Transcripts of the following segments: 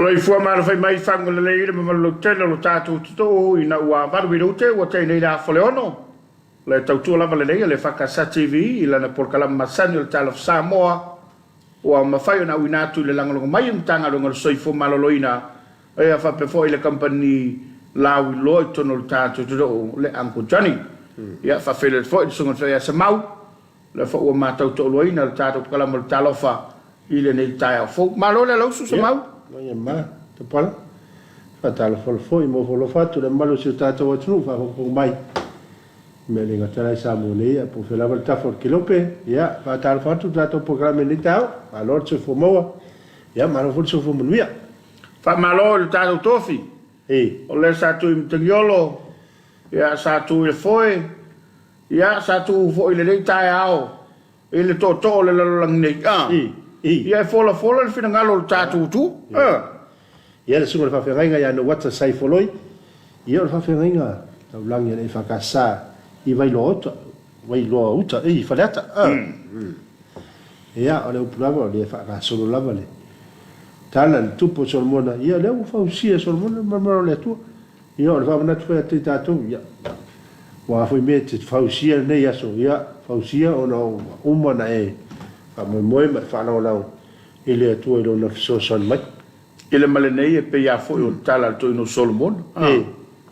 Oloi fua mara fai mai fango le leire ma lo tele lo tatu to ina ua varu i rote ua te nei la fole ono. Le tautua lava le leia le EFKS TV ila na porkala masani le Talofa Samoa ua mawhai ona uinatu le langalongo mai tanga ronga le soifo maloloina e a whapefo i le company lau i loi tono le tatu to le Uncle Johnny. Ia whawhele le fo i sunga whai a Samau le fo ua matau to loina le tatu porkala mo le Talofa i le nei tai au fo. Malo le lausu Samau? Ia ma, te pala. Fatala foi mo folo fatu le malo si tato o tru fa ko mai. Me le ngata sa mo le po fe la volta for kilope. Ya, fatala fatu tato programma ni tao. Alors se fo mo. Ya, ma fo se fo mo via. Fa malo le tato tofi. O le sa tu imtiolo. Ya sa tu le foi. Ya sa tu fo ile le tai ao. Ile to le lang nei. Ah. Ia fola le fina ngalo le tatu tu. Ia le sunga le whawhengainga ia no wata sai foloi. Ia le whawhengainga tau langi le EFKS i wailoa uta, i whareata. Ia o le upulava o le EFKS solo lava le. Tala le tupo solomona, ia le whausia solomona marmaro le atua. Ia o le whamanatu whai ati tatu, ia. Wa fui me te whausia nei aso, ia whausia o na umana e. Moi ma whanau lau i le atua i lona fisosan mai. Ile male nei e pe ia fo o tala to ino Solomon.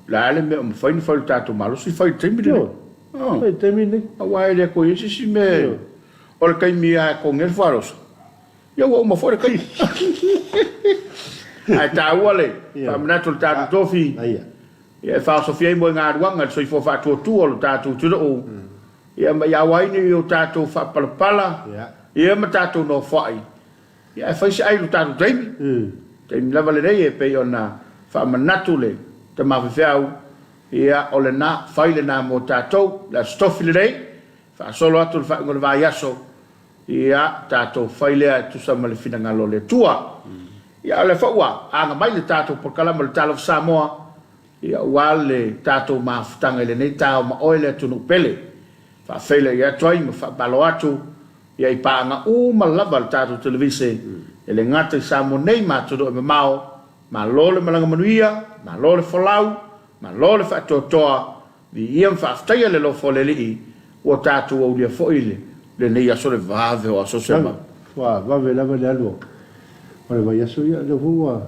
La ale me o mawhaini whai le tatu malo si whai teimi nei. Whai teimi nei. A wai le ko isi si me o le kaimi a ko ngel wharosa. Ia wa uma fore kai. Ai ta ua le. Whamanatu le tatu tofi. Ia e whao sofia i mo ngā ruanga so i fo whātua tu o le tatu tuda o. Ia waini o tatu whapalapala. Ia ma tatu no whai. Ia e whaisi ai lo tatu teimi. Teimi lava le rei e pei o na whamanatu le te mawhiwhiau. Ia o le na whaile na mo tatou. La stofi le rei. Whaasolo atu le whaingo le vai aso. Ia tatou whaile a tusama le whina ngalo le tua. Ia o le whaua. Anga mai le tatou porkalama le Talofa Samoa. Ia ua le tatou mawhitanga le nei tau ma oile atunu pele. Whaafele ia toi ma whaabalo atu. Ia i paanga uma lava le tatou televise. E le ngata i Samoa nei mātoro e me mao. Ma lole malanga manuia. Ma lole whalau. Ma lole whaatotoa. Vi ia mwhaaftaia le lofo le lii. Ua tatou au lia foile. Le nei aso le vave o aso sema. Wa vave lava le aluo. Wale vai aso ia le hua.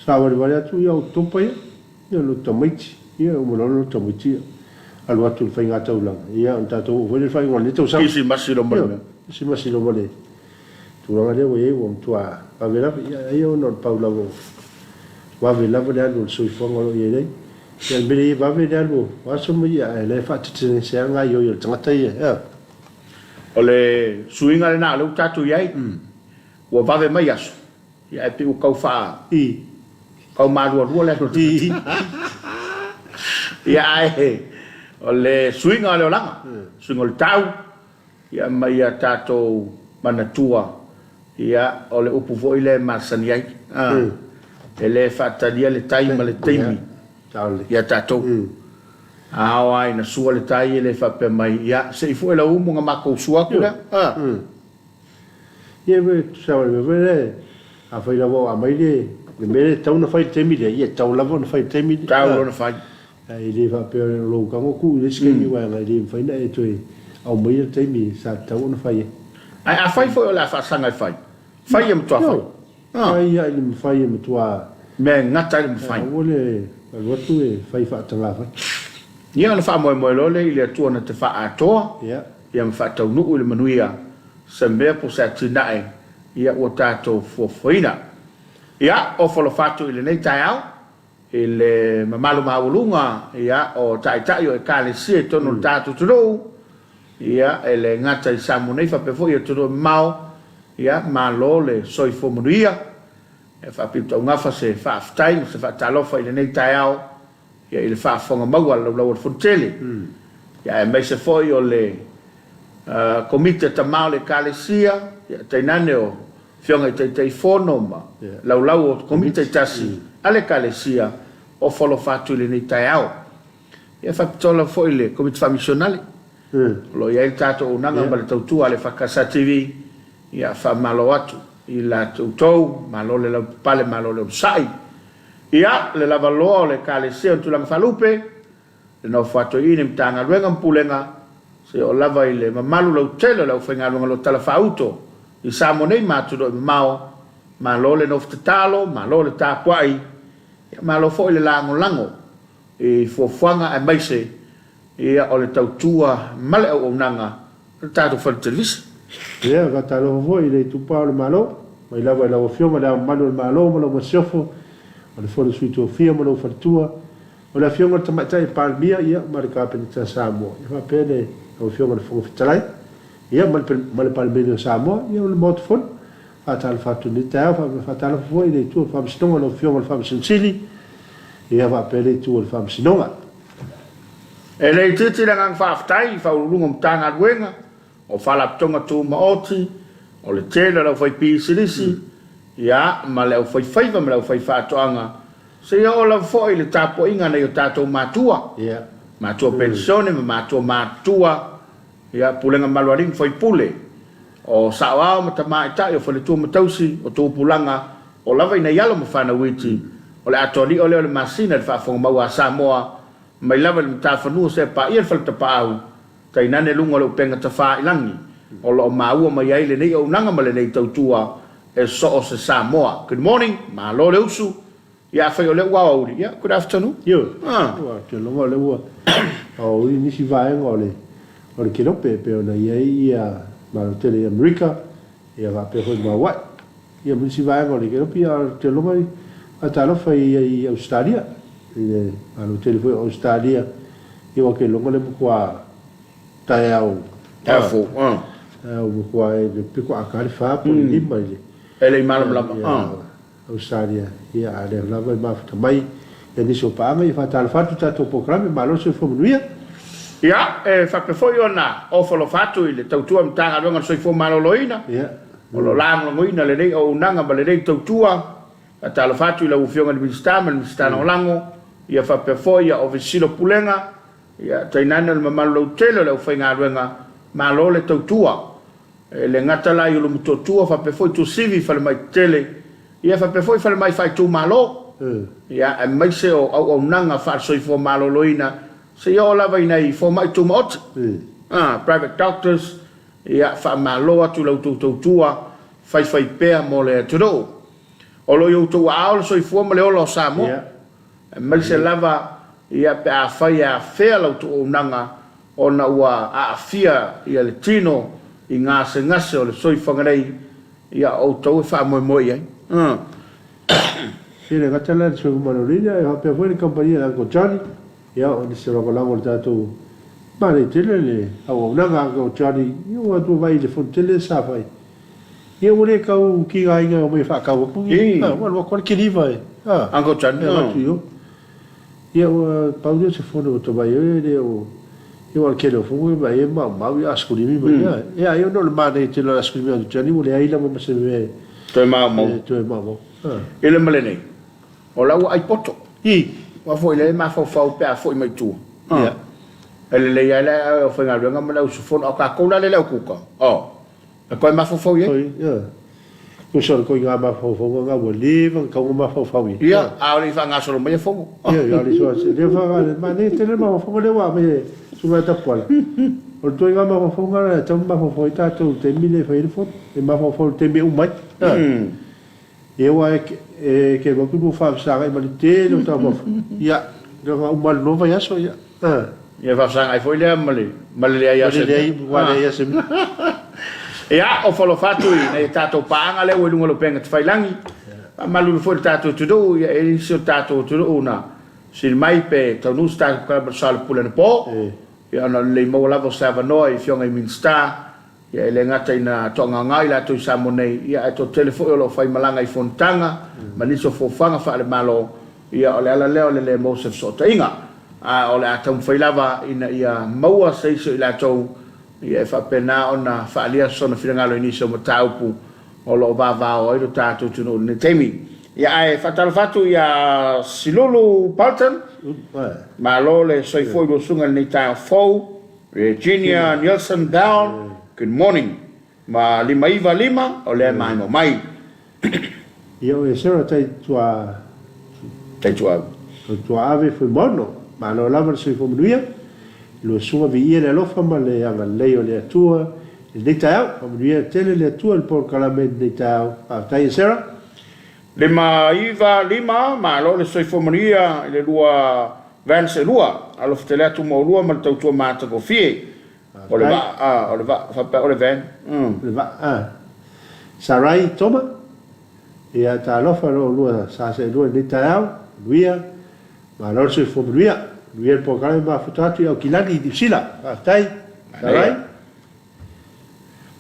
Sawa le vale atu ia o topa ia. Ia lo tamaiti. Ia o mulolo lo tamaiti ia. Alu atu le whainga taulanga. Ia on tatou wale le whainga le tau sama. Isi masi lo male. Isi masi lo male. Turanga leo e o mtua. Vave lava ia o non paula vo. Vave lava le alu le soifonga lo ia lei. Ia mbele vave le alu. Waso mo ia le whaatitine se anga i o ia tangata ia. O le suinga le nā leu tatu iai. Ua vave mai aso. Ia e piu kau whaa. Kau marua rua le ato. Ia ai. O le suinga le o langa. Suinga le tau. Ia mai a tatou manatua. Ia o le upu voi le masani ai. E le whaataria le taima le teimi. Ia tatou. Awai na sua le tai e le whape mai. Ia se i fu e la umu nga mako sua kura. Ia me sawa le vele. A whai lawa a mai le. Le mele tau na whai teimi le. Ia tau lava na whai teimi le. Tau na whai. I le whape o le lo kango ku. Le skeni wanga i le whaina e toi. Au mai le teimi sa tau na whai. Ai a whai fo o la whaasanga i whai. Whai e mtua whai. Whai ia i le mwhai e mtua. Me ngata i le mwhai. Ole. Alwatu e whai whaatanga whai. Ia na wha moe moe lole i le atua na te wha atoa. Ia ma wha tau nuu i le manuia. Sa mea po sa tinae. Ia ua tātou fuafuina. Ia o whalofatu i le nei tai au. I le mamalu maawulunga. Ia o tai o e kāle sia tono le tātou tudou. Ia e le ngata i samu nei whapefo i a tudou mau. Ia ma lo le soifo manuia. E whapita o ngafa se whaaftai. Se wha talofa i le nei tai au. Ia i le whaafonga maua lau fontele. Ia e mai se foi o le komite tamau le kalesia. Ia tainane o fionga i tei fono ma. Lau o komite tasi. Ale kalesia o whalofatu i le nei tai au. Ia whapitola foi le Komiti Faamisionare. Lo ia i tato o nanga ma le tautua le EFKS TV. Ia whamalo atu. i la tau ma lo le pale ma lo le sai ia le lava loa le kale se tu lang falupe le no fato ini mtanga luenga mpulenga se o lava i le mamalu lo tele lo fenga lo Talofa auto i Samoa nei matu do mao ma lo le no talo ma lo le tapuai ma lo fo le lango e fofuanga e maise ia o le tautua male o nanga tato fa televisi ia ka talo vo i le tupa le malo mai lava la ofio ma la mano le malo ma lo sofo o le fo suito fia ma lo fatua o la fionga tamatai palmia ia ma le kapita Samoa ia fa pene o fionga le fo fitalai ia ma le palmia Samoa ia le motfon fatal fatu ni ta fa talo vo i le tu fa stonga lo fionga le fa sensili ia va pele tu le fa sinonga e le titi la ngang whaftai fa urunga mtanga ruenga o whalaptonga tu maoti o le tela lau whai pisilisi ia ma leo whai whaiva ma leo whai whatoanga se ia o lau whoi le tapo inga nei o tātou matua matua pensione ma matua matua ia pulenga maluaring whai pule o sawa ma tamai tai o whale tua matausi o tō pulanga o lava ina ialo ma whana witi o le atoli o leo le masina le whafonga maua Samoa mai lava le mtawhanua se pa ia whalta paau tai nane lunga le upenga ta wha ilangi o lo maua mai aile nei o nanga male nei tautua e so o se Samoa. Good morning, ma lo le usu ia whai o le ua auri ia, good afternoon te longa le ua o i nisi vaenga o le kirope pe o na ia ma lo tele Amerika ia va pe hoi ma wai ia nisi vaenga o le kirope ia te longa a Talofa i Australia e alo telefone Australia e o ke longa le bukwa tai au tafo o bukwa e piko akari fa po lima ile ele malam lama Australia ia ale lava ma fata mai e ni so pa mai fa Talofa tu tato programa malo se fo nuia ia e fa pe foi ona o folo fatu ile tautua mtanga longa so fo malo loina ia o lo lang ngoina le nei o nanga ba le nei tautua a Talofa tu la ufionga le ministana o lango ia fa pe foi o visilo pulenga ia tainana le mamalo tele le ufainga ruenga malo le tautua le ngata la yo le mutotua fa pe foi tu sivi fa le mai tele ia fa pe foi fa le mai fai tu malo ia e mai se o nanga fa so fo malo loina se yo la vai nei fo mai tu mot private doctors ia fa malo tu la tautua fai pe mo le tudo o lo yo tu ao so fo mo le o lo Samoa mai se lava ia pe a fai a fea lau tu nanga o na ua a fia ia le tino i ngase o le soi whangarei ia o tau e wha moi ai. Sire gatala le soi kumanoria e hapea fwere kampania la Uncle Johnny ia o ni se rokolango le tātou mare tele le au nanga Uncle Johnny ia ua tu vai le fontele sa fai ia ure kau ki inga o mai whakau apungi ua kore kiriva e Uncle Johnny ia ua paulia se fono o to vai e o ia ua kere o fungu ma e mau ia askurimi ma ia ia no le mane te lo askurimi o Johnny mo le aila mo se me toi mau ele male nei o lau ai poto wa foi le ma fo pe a foi mai tu ia ele le ia le o fenga runga ma lau su fono o ka kola le lau kuka e koe ma fo ia ko so ko nga ma fo nga wo live ka ma fo ia a ri fa nga solo mai fo ia ri so se le fa ma ne te le ma fo le wa me su va ta pola o to nga ma fo nga ta ma fo ta to te mi le fa il fo e ma fo te mi mai e wa ke mo ku fa sa ga ma te no ta fo ia do ma mal no va ya so ia ia fa sa ai foi le male ia se wa le ia se ia o folo fatu nei tato paanga le o lungo lo penga tfailangi ma lu fo tato tudo ia e si tato tudo una sil mai pe tonu sta ka sal pulen po ia na le mo lavo sava noi fionga i minsta ia le ngata ina tonga ngai la tu samonei ia e to telefo lo fai malanga i fontanga ma ni so fo fanga fa le malo ia o le ala le mo se so tainga a o le atam fai lava ina ia maua se so ila to ia fa pena ona fa alia sona finangalo inicio mo taupu o lo va o i tato tuno ne temi ia ai fa Talofatu ia silulu Palton ma lo le soi foi lo sunga ni ta fo Virginia Nielsen down good morning ma lima o le mai mo mai Ia o e sera tai tua ave foi mono, ma lo lava se fo mnuia. Lo sua vi ia le lofa ma le anga leo le atua. Le tau, fa mnuia tele le atua il por kalame le tau. Tai sera. Le maiva lima ma lo le soi fo mnuia le lua Vance lua, alo fitele atu mo lua ma tau tua mata ko fie. O le va, o le ven. Le va, Sarai toma, ia Talofa lo lua sa se lua ni tau, luia, ma lo se fo luia il pokale ma futatu au kilani di sila, tai, Sarai.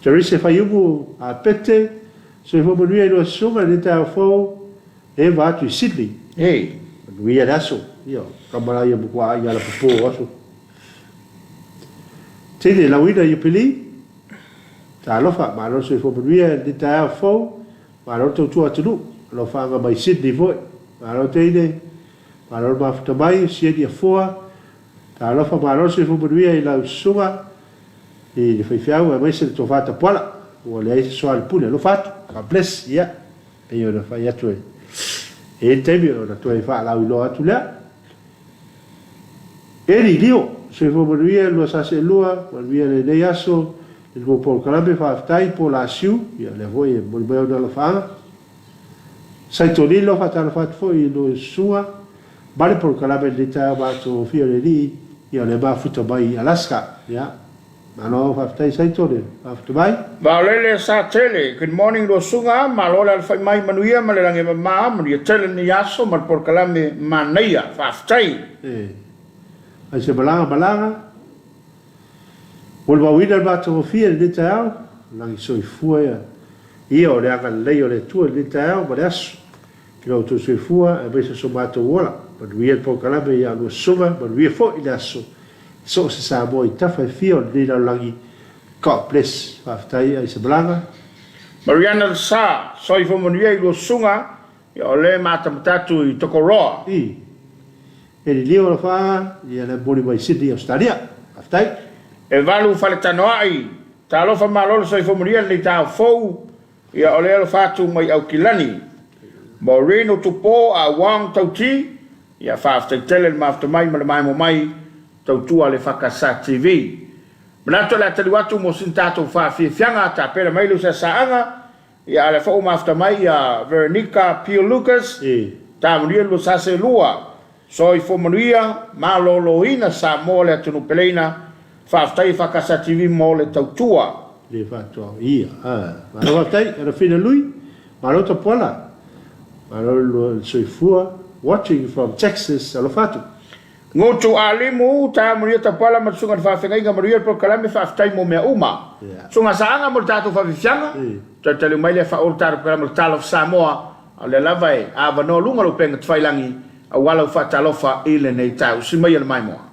Teresa faiumu a pete, se fo luia lo sunga ni tau fo, e va tu Sydney. Hey. Luia daso. Io, kamara ia bukua ia la popo aso. Tene la wina ia pili, Talofa, ma lo se fo luia ni tau fo, ma lo tau atunu, lo fanga mai Sydney foi, ma lo tene, ma lo mafuta mai, siedi a foa, Talofa ma lo se fo luia i la sunga, i le faifiau, e mai se le tofata poala, o le aise soa le pune, lo fatu, ka bless, ia, e io na fai atu e temi o na toi fa la ulo atu lea, Eri lio, se fo manuia lua sase lua, manuia le nei aso, il mo por kalame fa aftai po la siu, ia le voi e moni meo na la fanga. Saitoni lo fa tala fat fo i lo sua, bale por kalame le tae mato fia le li, ia le ma futa mai Alaska, ia. Mano fa aftai saitoni, fa futa mai. Ba lele sa tele, good morning lo sunga, ma lo le alfai mai manuia, ma le rangi ma manuia tele ni aso, ma por kalame maneia, fa aftai. Ai se balanga. O le wawina le mātou fia le nita au, langi soi fua ia o le anga lei o le tua le nita au, ma le asu. Kina o tu soi fua, e meisa so mātou ola. Manuia le pokalame ia alua sunga, manuia fo i le asu. So se Samoa i tafa e fia o le nina langi, God bless, whaftai ai se balanga. Mariana le sa, soi fo manuia i lua sunga, ia o le mātamatatu i tokoroa. E li lio la whanga, ia le mori mai Sydney, Australia, whaftai. E valu fale tanoai, Talofa malolo soi fo manuia le tau fou, ia o le alo fatu mai au kilani. Mo reno tupo a wang tauti, ia whaftai tele le mafta mai ma le mai mo mai, tautua le whakasa TV. Manato le atali watu mo sin tatou whawhiawhianga, ta pera mai lu sa saanga, ia le whau mafta mai a Veronica Pio Lucas, ta manuia lu sa se lua, soi fo manuia, malolo ina sa mo le atunu peleina, whaftai whakasa TV mo le tautua. Le whatua, ia. Ma lo whaftai, era whina lui, ma lo ta pola. Ma lo soifua, watching from Texas, alo whatu. Ngotu alimu, ta manuia ta pola matsunga na whawhenga manuia po kalame whaftai mo mea uma. Sunga saanga mo tātou whawhianga, ta tali mai le whaoru tātou kalame Talofa Samoa, a le lavai, a wano lunga lo penga twailangi, a walau whatalofa ile nei tau, si mai ala mai moa.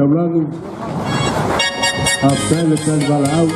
laulangi. After the plan vala au.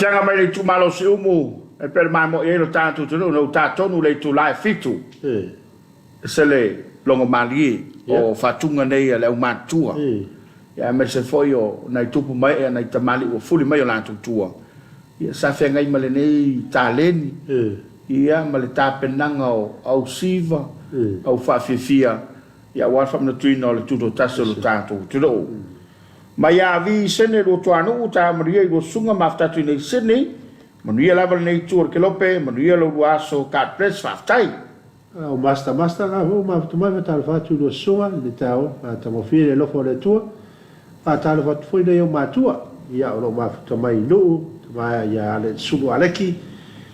Fianga mai le tu malo si umu e per mai mo e lo tanto tu no tato no le tu lai fitu se le longo mali o fatunga nei le o matua ya me se foi o nai tupu mai e nai tamali o fuli mai o la tua ia sa fe ngai male nei taleni ia male ta penanga o siva o fa fia ia wa fa na tuino le tuto taso lo tanto tu do ma ia vi sene lo tuanu ta maria go sunga mafta tu nei sene manuia lava nei tour ke lope manuia lo aso kat press faftai o basta ga o ma tu mai ta fa tu lo sunga le tao ta mo fie lo fo le tour a ta lo fa foi nei o matua ia o ma tu mai lu ma ia le sulu aleki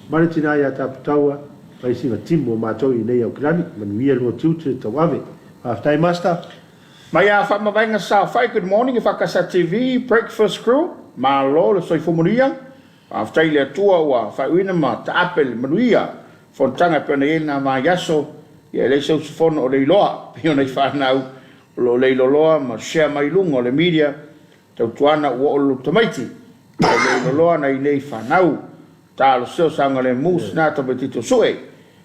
maritina ia ta taua pai si va timo ma to i nei o grani manuia lo tu to ave faftai master Maya fa mavenga sa fai good morning EFKS TV breakfast crew ma lo le soi fomuria after ile tua wa fa wina ma ta apel manuia fontanga pena ma yaso ye le so fon o le loa pio nei fa nau lo le loa ma share mai lungo le media to tuana wo lo tomaiti le loa nei nei fa nau ta lo so sanga le mus na to betito sue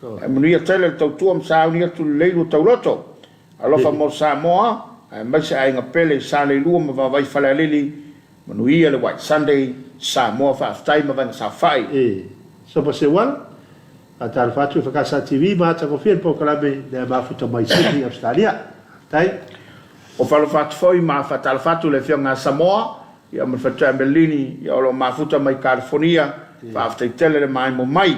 manuia tele to tuam sa unia tu le lo tauloto alofa mo Samoa mai se ainga pele sa le lua ma vai fala lili manuia le white Sunday Samoa fa aftai ma vanga sa fai so pa se wala a tal fatu EFKS TV ma ta confia po kala be le ma futa mai Sydney Australia tai o falo fatu foi ma fa tal fatu le fianga Samoa ia ma fatu Berlini ia lo ma futa mai California fa aftai tele le mai mo mai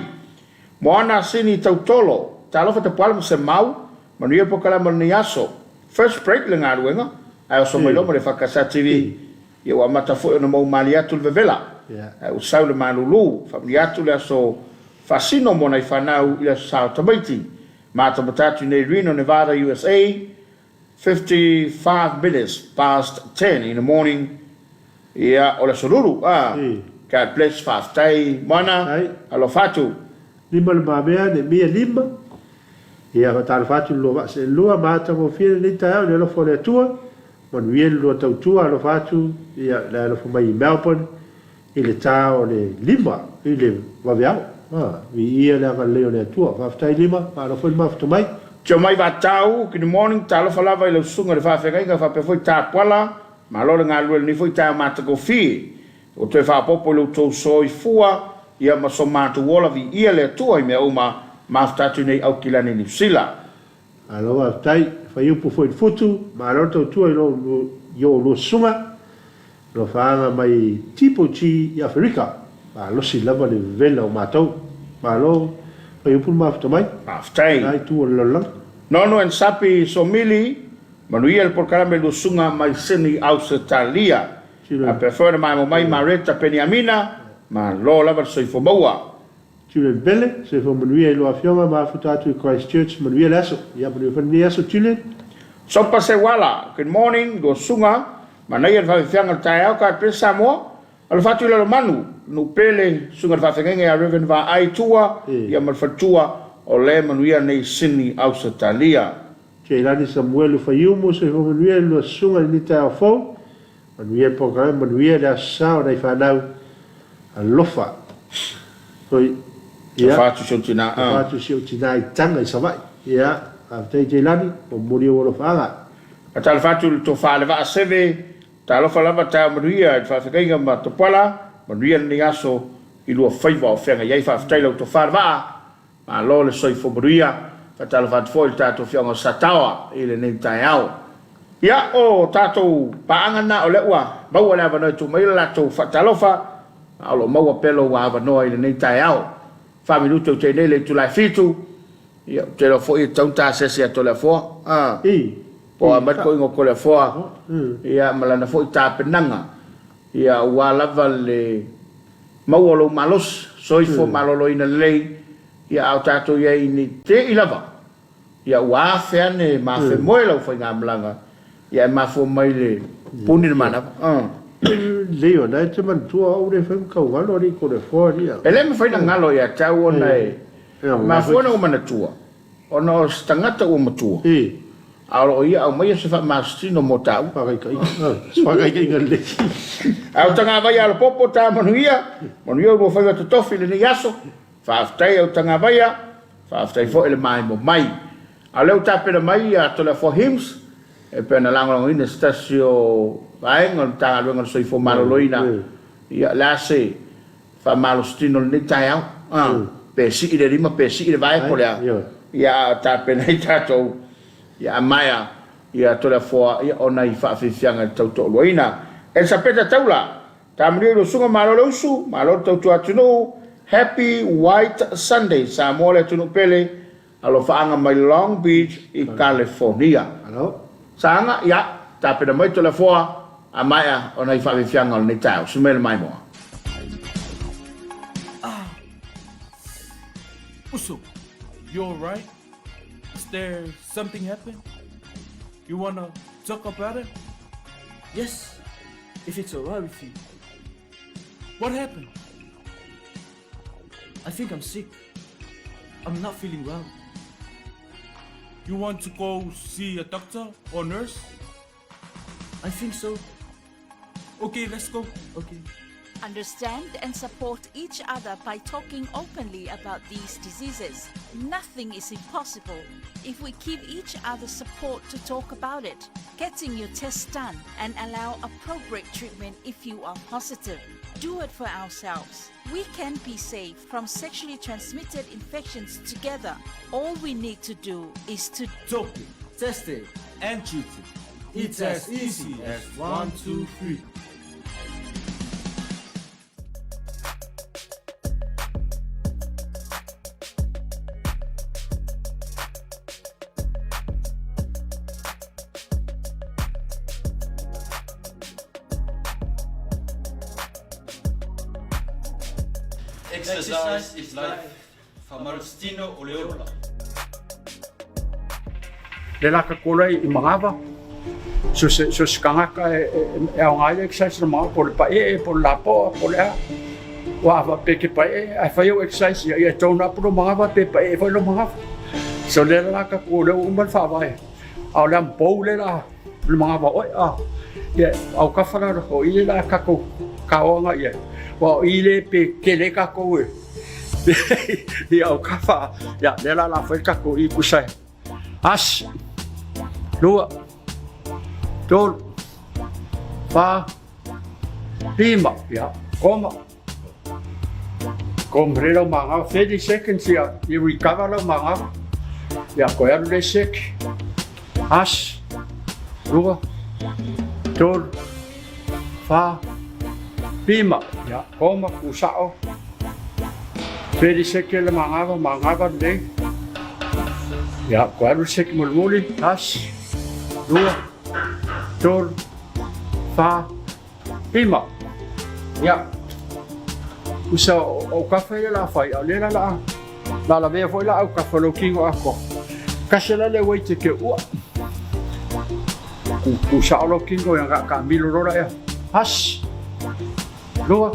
mo ana sini tautolo talofa te pala mo se mau manuia po kala mo ni aso first break le ngaruenga ai so mai lo mo EFKS TV ia wa mata fo no mo maliatu le vela o sau le malulu fa maliatu le so fasino mo nei fanau ia sa tabaiti mata batatu nei Reno Nevada USA 55 minutes past 10 in the morning ia o le solulu God bless faftai mana alo fatu lima le mamea ne mia lima ia tal fatu lo va se lua mata mo fie le ta le lo fo le tua mon bien lo tau tua lo fatu ia la lo fo mai Melbourne ile ta o le lima ile va via vi ia la va le le tua va ftai lima ma lo fo ma ftu mai Tio mai va tau good morning talo fala vai lo sunga le fa fenga fa pe foi ta pala ma lo nga lo ni foi ta mata go fi o te fa popo lo to soi fua ia ma so mata wola vi ia le tua me uma maftatu nei au kilani ni sila alo aftai fa yupu foi futu ma roto tu lo yo lo suma lo fa mai tipo ci Afrika ma lo si lava le vela o mato ma lo fa yupu mafto mai aftai ai tu lo no en sapi somili manuia le porkalame lo sunga mai sini Australia a prefer mai Mareta Peniamina ma lo lava soifo maua Tule bele, se fo manuia lo afionga ma futatu i Christchurch manuia laso. Ia manuia fani aso tule. Sopa se wala, good morning, do sunga, manai al whawhianga tai au ka pesa Samoa, al whatu ila manu, no pele sunga whawhianga a reven wa ai tua, ia malfatua o le manuia nei sini Australia. Ke ilani Samuel Fayumo se fo manuia lo sunga ni tai au fau, manuia poka manuia da sao nei whanau a lofa. Koi, Fatu sio tina. Fatu sio tina i tanga i savai. Ia, a tei te ilani, o muri o lo whaanga. A tala fatu to whaale wa seve, Talofa lava ta manuia, i whawhianga ma to pala, manuia ni aso i lua whaiva o whenga, iei whawhitaila to whaale wa, ma lo le soifo manuia, Tala fatu fo il tato whianga satawa, i le nei tai au. Ia o tato paanga na o le ua, maua le avanoi tu maila la to Talofa, alo maua pelo wa avanoi le nei tai au. Whaminuto te nei le tu lai fitu, ia te lo fo i taunta sesi a to le fo. Po a mat ko ingo ko le fo. Ia malana fo i ta penanga. Ia ua lava le maua lo malos, soifo malolo ina lei. Ia au tato ia ini te i lava. Ia ua feane ma fe moe lau fai ngā mlanga. Ia ma fo mai le puni le mana. Leo, nai te man tua au re whaim kau ngalo ri ko le fo ria. Ele me fai na ngalo ia tau ona e. Ma fo na umana tua. Ona o stangata ua matua. Alo ia au mai se fa mastino mo tau. Pakai kai. Pakai kai ngale. Au tanga vai al popo ta manuia. Manuia mo fai to tofi le yaso. Fa aftai au tanga vai. Fa aftai fo ele mai mo mai. Aleu ta pena mai a to le for hymns. E pena lango ina stasio vai ngon ta lo ngon soi fo maloloina. Ia la se fa malostino le tai au. Pe si ile rima pe si ile vai po le. Ia ta pena ita to ia maya ia tola fo ia ona I fa fianga tau to loina e sapeta taula tamri lo sunga malolo su malolo tau tu atuno happy white Sunday Samoa le tunu pele alo faanga mai Long Beach I California alo sanga ia tapena mai tola fo a maya ona I fa fianga le tau sumel mai mo Uso, you all right? Is there something happened? You wanna talk about it? Yes, if it's alright with you. What happened? I think I'm sick. I'm not feeling well. You want to go see a doctor or nurse? I think so. Okay, let's go. Okay. Understand and support each other by talking openly about these diseases. Nothing is impossible if we give each other support to talk about it. Getting your tests done and allow appropriate treatment if you are positive. Do it for ourselves. We can be safe from sexually transmitted infections together. All we need to do is to Talk it, test it, and treat it. It's as easy as 1, 2, 3. Exercise is life. Famarustino oleola. Le laka kolai I mangava. So skangaka e ngai exercise ma por pa e por la po por la. Wa va peke pa e I fai exercise e tona pro mangava pe pa e foi lo mangava. So le laka kolai umban fa vai. Au lam po le la mangava oi ye au ka fara ko I la ka ko ka onga ye. Wa ile pe kele ka ko e. Ia au ka fa ya le la fa ka ko I kusai. As Dua, tol, fa, lima, ya, koma. Comprero mga 30 seconds ya, i-recover lang mga. Ya, kaya rin sick. As, dua, tol, fa, lima, ya, koma, kusao. 30 seconds lang mga rin. Ya, kaya rin sick mulmuli. As, 2 3 4 5 ya usa o kafe la fai o le la ve foi la o kafe lo kingo ako kasela le wait ke u ku sa lo kingo yang ka milo rora ya has 2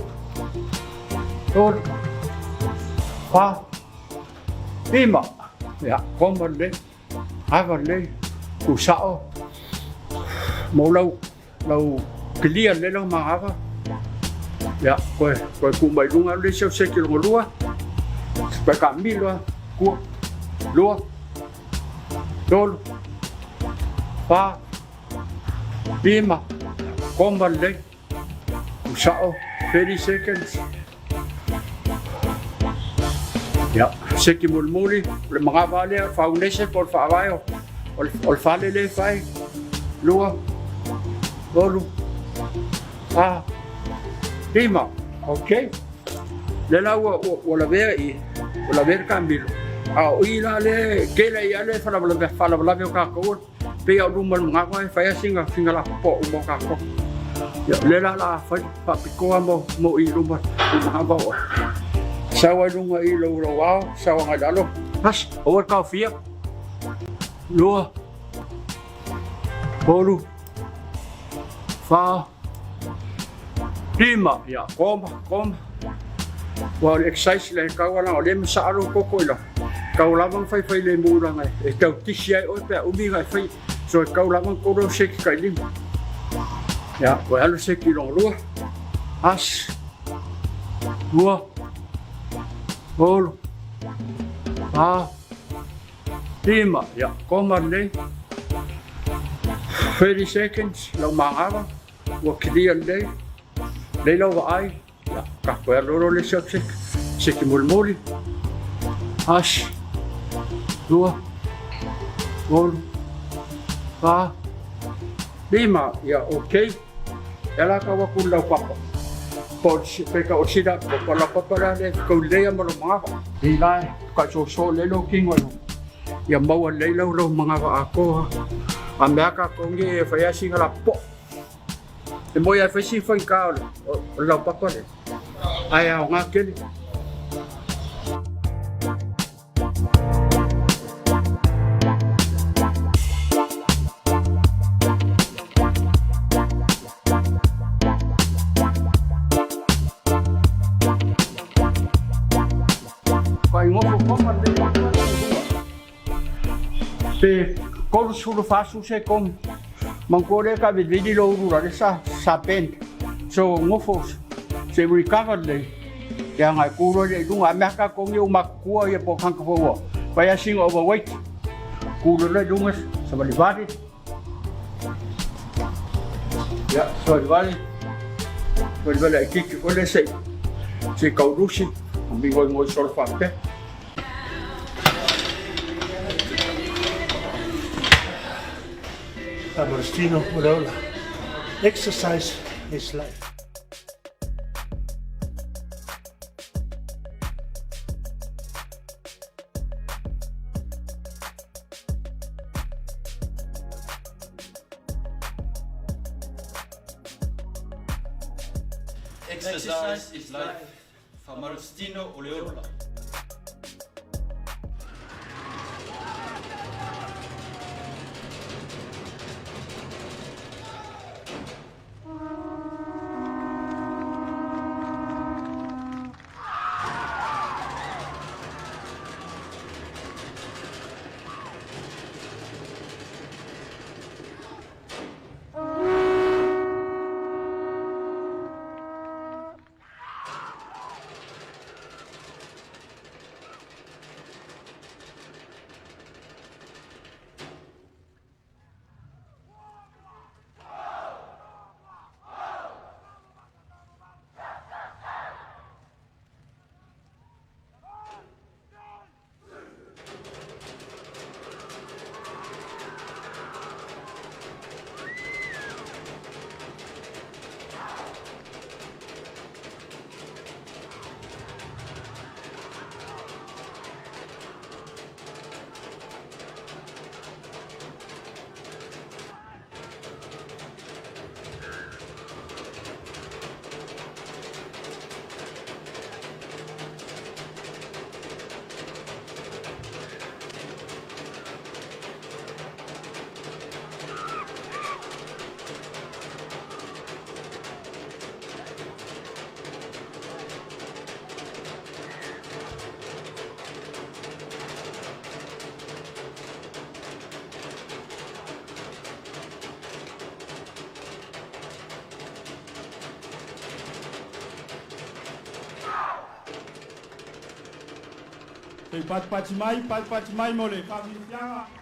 4 5 5 ya komande avale ku sao mo lâu clear le lo maava ya pues ku mai lunga le se ki lo lua pa camilo ku lua dol pa bima komande ku sao 30 seconds ya seki mulmuli le maava le foundation por favor ol fale le fai lua dolu ah lima okay le la wala ver cambio o ila le que le ya le fala ka ko pe au rumor nga ko fa singa la po mo ka ko ya le la fa piko mo I rumor ma ba sawa lunga I lo wa sawa nga dalo has over ka fia lua bolu fa lima ya koma wa exercise le ka wala o le msa ro ko la ka wala bang fai le mu la ngai e ka tisia o pe o mi ngai fai so ka wala bang ko ro se ka lim ya wa lo se ki lo ro as lua bolu fa lima ya koma le 30 seconds lo maava wa clear le lo ai ya ka ko lo le se ki mulmuli as 2 bol fa lima ya okay ela ka wa kula papa por si peka o sida por la papa le ko le mo lo maava ni la ka so le lo kingo ya mau le lo maava ako America kongi fa ya singa la po e mo ya fa si fa ka o la papa le ai a nga ke kai ngo ko ma le pe ko sulu fasu se kom mangkore ka vidi lo rura sa pen so ngofos se recover le ya ngai kuro le lunga maka ko ngi makua ye po kan ko pa ya sing overweight kuro le lunga sa balibadi ya so balibadi kiki ko le se kaurusi mi go mo sol fatte Agostino Urola. Exercise is life. Exercise is life. Famarustino Oleola. Te pati mai mo le Faamisionare.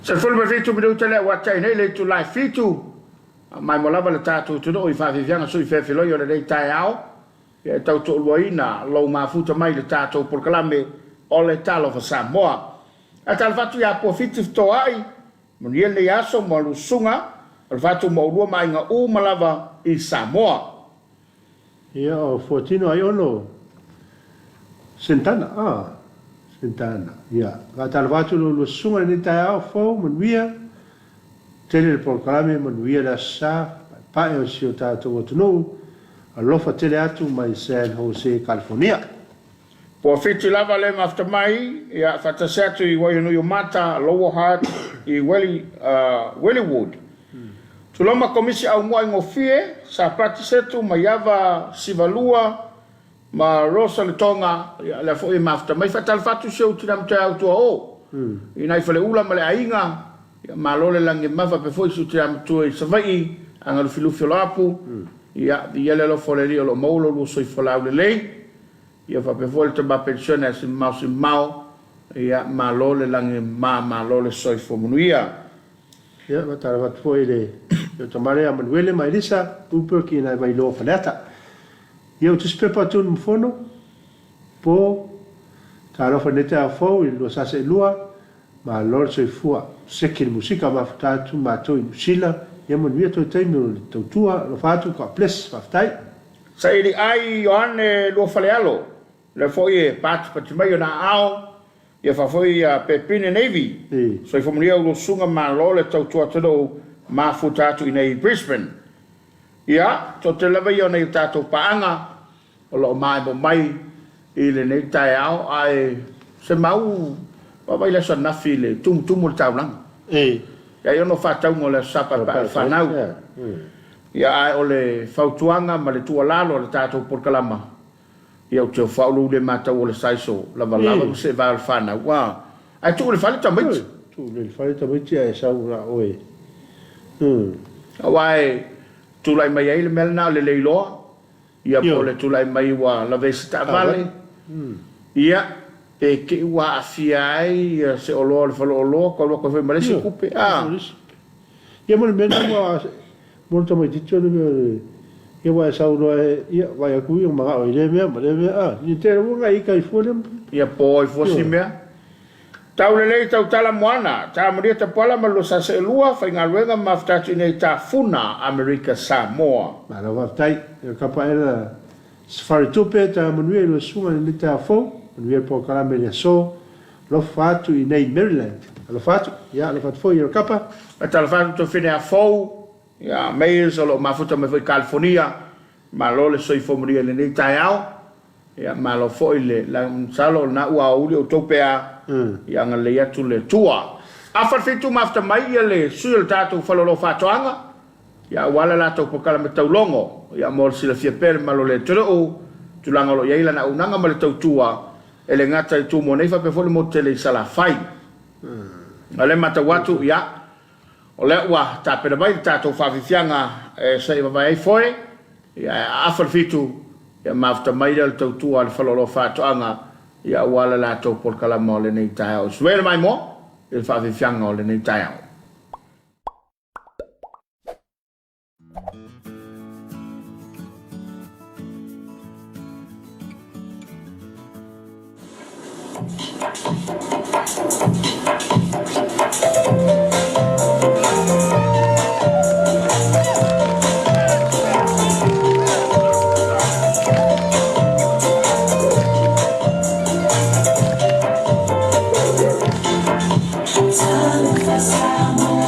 Se fol ma fitu bidu tele wa tai nei le tu lai fitu mai mo lava le tatu tu no I fa vivianga so I fe filo yo le dei tai ao e tau to loina lo ma futa mai le tatu por kalame o le Talofa Samoa a tal fatu ya po fitu to ai mo ni le yaso mo lu sunga al fatu mo lu mai nga u malava I Samoa ia o fotino ai ono Sentana Sentana ia ga tal fatu lu sunga ni tai ao fo mo via tele por kalame mo via la sa pa e o si o tatu o tunu alofa tele atu mai San Jose California po fitu lava le mafta mai ia fata setu I wayo yo mata Lower Heart I Wellywood tuloma komisi au moa ngofie sa prati setu mayava sivalua ma rosa le tonga le fo I mafta mai fatal fatu se utinam te auto o ina fale ula male ainga ma lole lange mafa pe foi utinam tu I savai anga filu filapu ia yele lo fole lo molo lo so folau le ia fa pe volta ba pensione si mau ia ma lole lange ma lole so fo munuia ia matara wat foi le yo tomare a Manuele mai lisa uper ki na vai lo faleta eu te spepa tu no fono po Talofa neta fo I lo sa se lua ma lor so fua sekil musika ma fata tu ma to sila ia mo via to tai no to tua lo fatu ka ples faftai sa ili ai Ioane lo falealo le foi pat mai na ao ia fa foi pepine Navy so foi mria lo sunga ma lo le tau tuatano ma futatu in Brisbane ia to te lava ia nei tato paanga o lo mai bo mai ile nei tai ao ai se mau pa vai la sana file tum mo taulang ia io no fa tau mo le sapa fa nau ia ai o le fautuanga ma le tualalo le tato por kalama ia o te faulu le mata o le saiso lava se va al fana wa ai tu le fale tamai ai sau la oe awai tu lai mai le melna le leilo ia po le tu lai mai wa la vesta vale ia e ke wa afiai se o lo falo lo ko foi male se kupe ia mo le mena mo tamai tito le ia wa sau no ia vai aku ia ma o ile me ni te ro nga i kai fole ia po i fosi me tau le tau tala moana ta mo ta pala ma lo sa se lua fa nga ruenga ma ftati nei ta funa America Samoa ma lo va tai ka pa era safari tupe ta mo lo suma ni ta fo mo po kala me le so lo fatu i nei Maryland lo fatu ia lo fatu fo ia kapa ta lo fatu to fine a fo ia mai solo ma futa me foi California ma lo le soi fomoria le nei tai ao ia ma lo foi le la salo na ua uli o topea ia nga le atu le tua a fa fitu mafta mai le sul tatu falo lo fatoanga ia wala la to pokala me taulongo ia mor sila fia per ma lo le tro tu langa lo ia na unanga ma le tua ele ngata tu mo nei fa pe fo le mo tele sala fai ale mata watu ia o le ua ta pera vai tatou whawhiwhianga sei vai foi ia afar fitu ia mafta mai le tautua le whalolo whatoanga ia wala la tau por kalama o le nei tai au suere mai mo il whawhiwhianga o le nei tai au Samoa,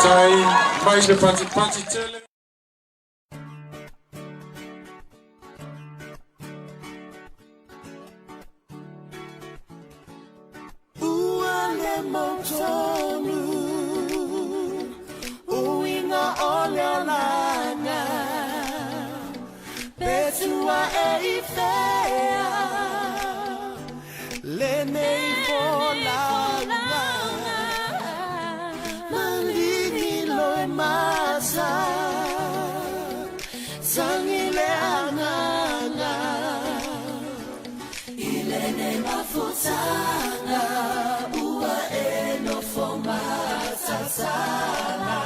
tai mai le pati tele. Uale motonu uinga ole lana betua eifea le nei polana malini loe masa sangile anganga ile ne mafutana ua eno fomata sana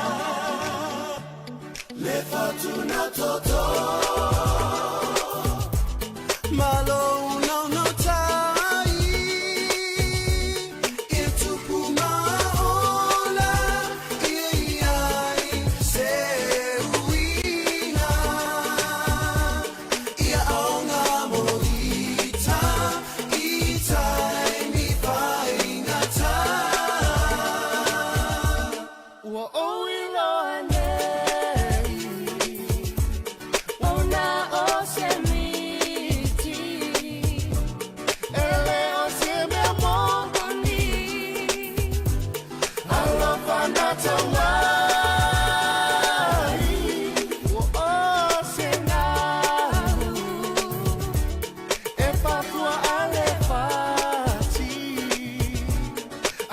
le fatuna toto malo no tai itupuma ola iai se uina ia aonga morita itai mi faingata ua oilo anei ona o semiti ele o seme mongoni alopana tawai ua o senaru e fatua ale fati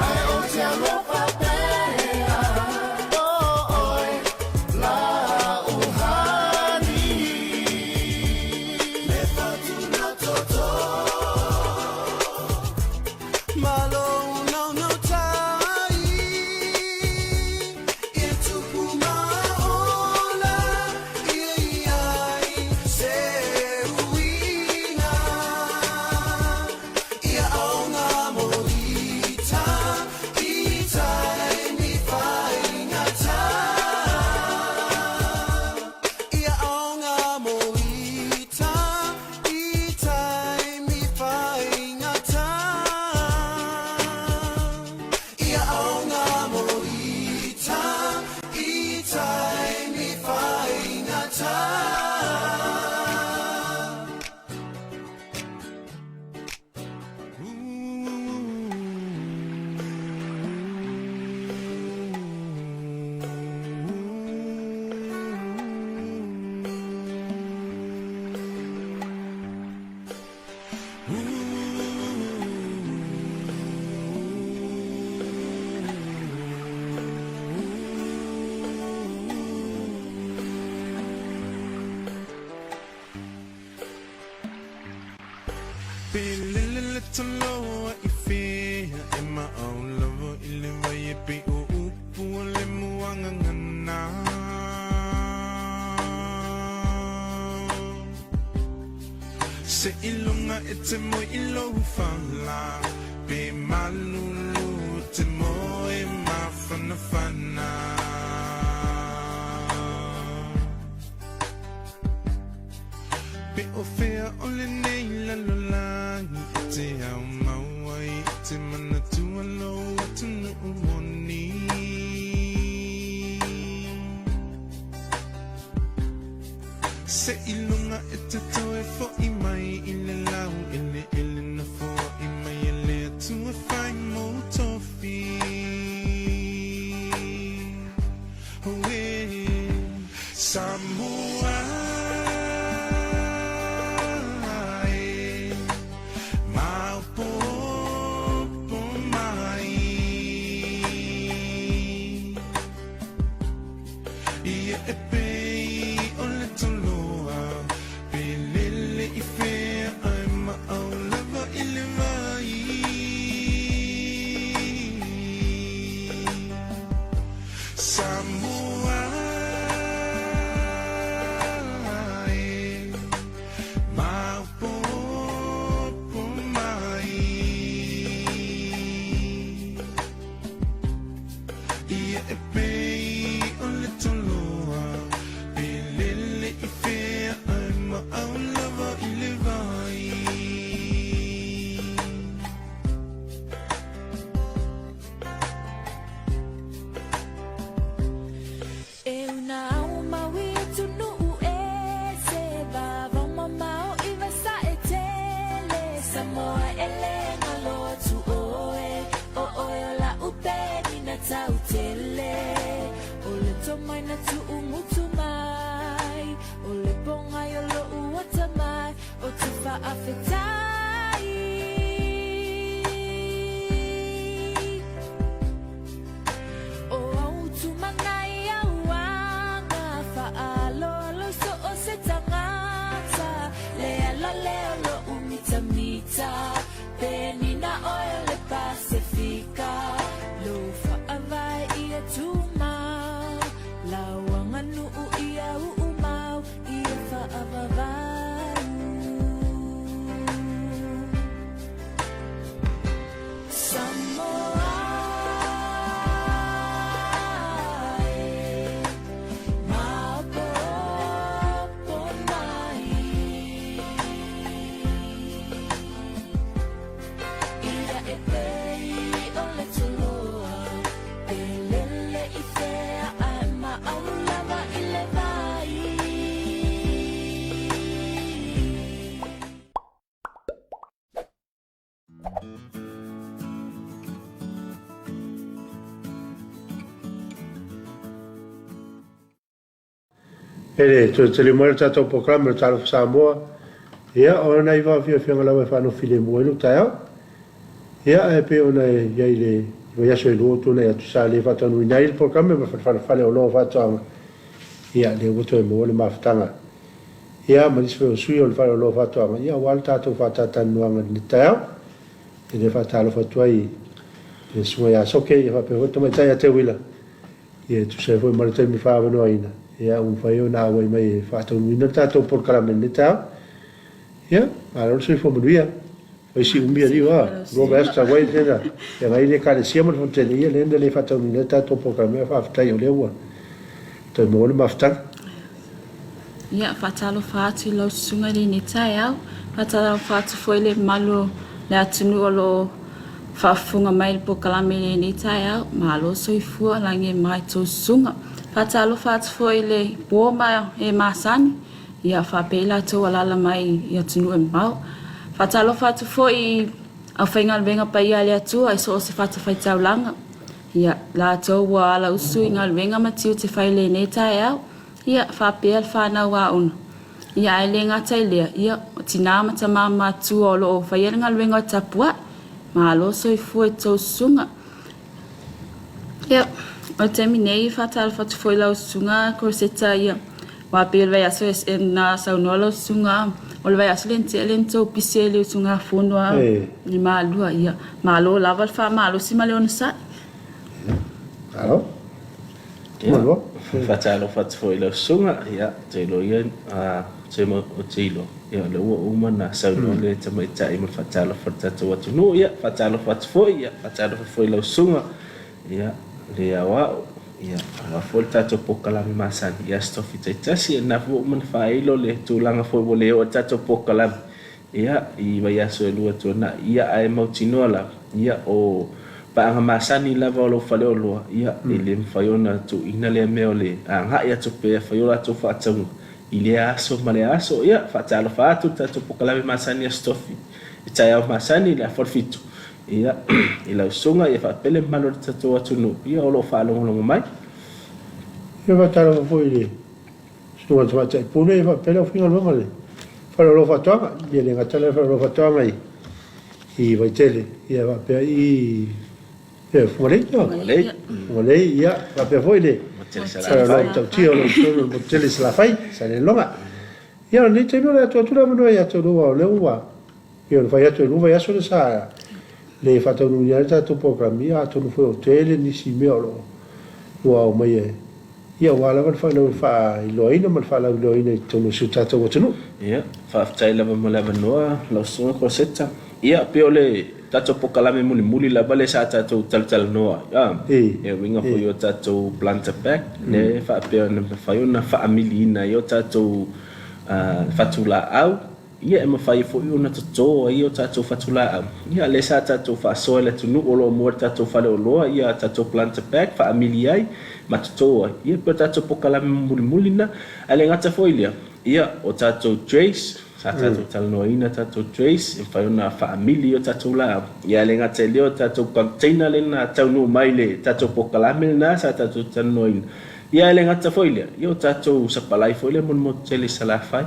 ai o te alofa pea oi la uhani le fatuna toto malo no tai itupuma ola iai se uina ia aonga morita itai mi faingata ia aonga morita itai mi faingata ia aonga morita itai mi faingata Pililili taloa ifea e maolavo ile vai pe o upu le muanga ngana se ilunga e te mo ilo fala pe malulu te mo e mafana fana pe o fea ole nei la lolangi te au mawai te mana tua lo te no umoni se ilunga e te toe fo i mai ile lau ile na fo i mai ele tua fai mo tofi oe Samoa whaafetai. O au tumanai au anga whaalolo so o se tangata. Lea la leo lo umita mita. Penina oil le Pacifica. Lo whaavai ia tumau. Lawanga nuu ia uumau. Ia whaavavau. Samoa. Ele te le mo ta to program le Talofa Samoa. Ia ona i va fia fia la fa no file mo no ta. Ia e pe ona ia ile ia so lo to na tu sa le fa to no ina il program me fa fa le lo fa to. Ia le wo to mo le maftanga. Ia ma dis fe sui o fa lo fa to. Ia wal ta to fa ta tan no ni ta. E le fa Talofa to ai. E so ia so ke ia fa pe to me ta te wila. Ia tu se foi mal te mi fa no ina. Ia fai o na wai mai fa to ni ta to por kala men ta. Ia, alo se fo muia. Fai si un mia riva. Go basta wai tena. E vai le kale sia mo fonte ia le le fa to ni ta to por kala me fa ta yo le wa. To mo le mafta. Ia fa Talofa atu lo sunga ni tai au. Fa Talofa atu foi le malo le atunu o lo fa funga mai por kala me ni tai au. Malo soi fu lange mai to sunga. Talofa atu foi le boma e masani ia whapela tō alala mai ia tunu e mau. Talofa atu foi au whainga wenga pa ia le atua e so o se whai taulanga. Ia la tō wa ala usu i ngal wenga matiu te whai le ne tae au. Ia whapea le whanau wa una. Ia e le ngata lea ia o tina mata mama tu o lo o whai e ngal wenga o tapua. Ma alo so i fu e tō sunga. Ia o te minei Talofa atu foi lau sunga korseta ia. Wa pil vai aso es na saunola sunga. O le vai aso lento pise le sunga fonua. Ni malua ia. Malo lava fa malo si male ona sa. Alo. Malo. Talofa atu foi lau sunga ia te lo ia te mo o te ilo. Ia le ua uma na saunola le te mai tai mo Talofa atu atu no ia Talofa atu foi ia Talofa foi lau sunga. Ia le awa ia ala folta to pokalami masani ia stofi taitasi na fu man failo le tulanga foi vole o tato pokalami ia I vai aso lua to na ia ai mautinola ia o pa masani lava o lo fale o lo ia ele faiona to ina le meole anga ia to pe faiola to fa tsamu ile aso male aso ia fa Talofa atu tato pokalami masani stofi itaya masani la forfito ia ila sunga ia fa pele malo tato atu no ia o lo fa lo mai ia va Talofa foi le sto va tai pune va pele finga lo male fa lo fa to ia le ngata le fa lo fa to mai I vai tele ia va pe I e fole ia va pe foi le fa lo to tio lo tele se la fai sa le longa ia ni te no la to la no ia to lo le ua ia fa ia to lo va ia so sa le fa to no ia to programia to no foi hotel ni si meolo o mai ia wala fa no fa loina man fa loina to no suta to no ia fa tai la mo la no lo so ko seta ia peole tato pokalame muli la bale sa tato tal noa ia winga fo yo tato planta pack ne fa pe na fa yo na family na yo tato fatula au ia e mafai fo yo na tato ia tato fatula au ia le sa tato fa so le tunu o lo mo tato fa le lo ia tato planta pack family ai ma tato ia pe tato pokalame muli na ale ngata fo ia o tato trace tato talnoina tato trace fa una family o tato la ia le ngata le tato container le na tau mai le tato pokalame na sa tato talnoina ia le ngata foilia ia tato sapalai foilia mon mo tele sala fai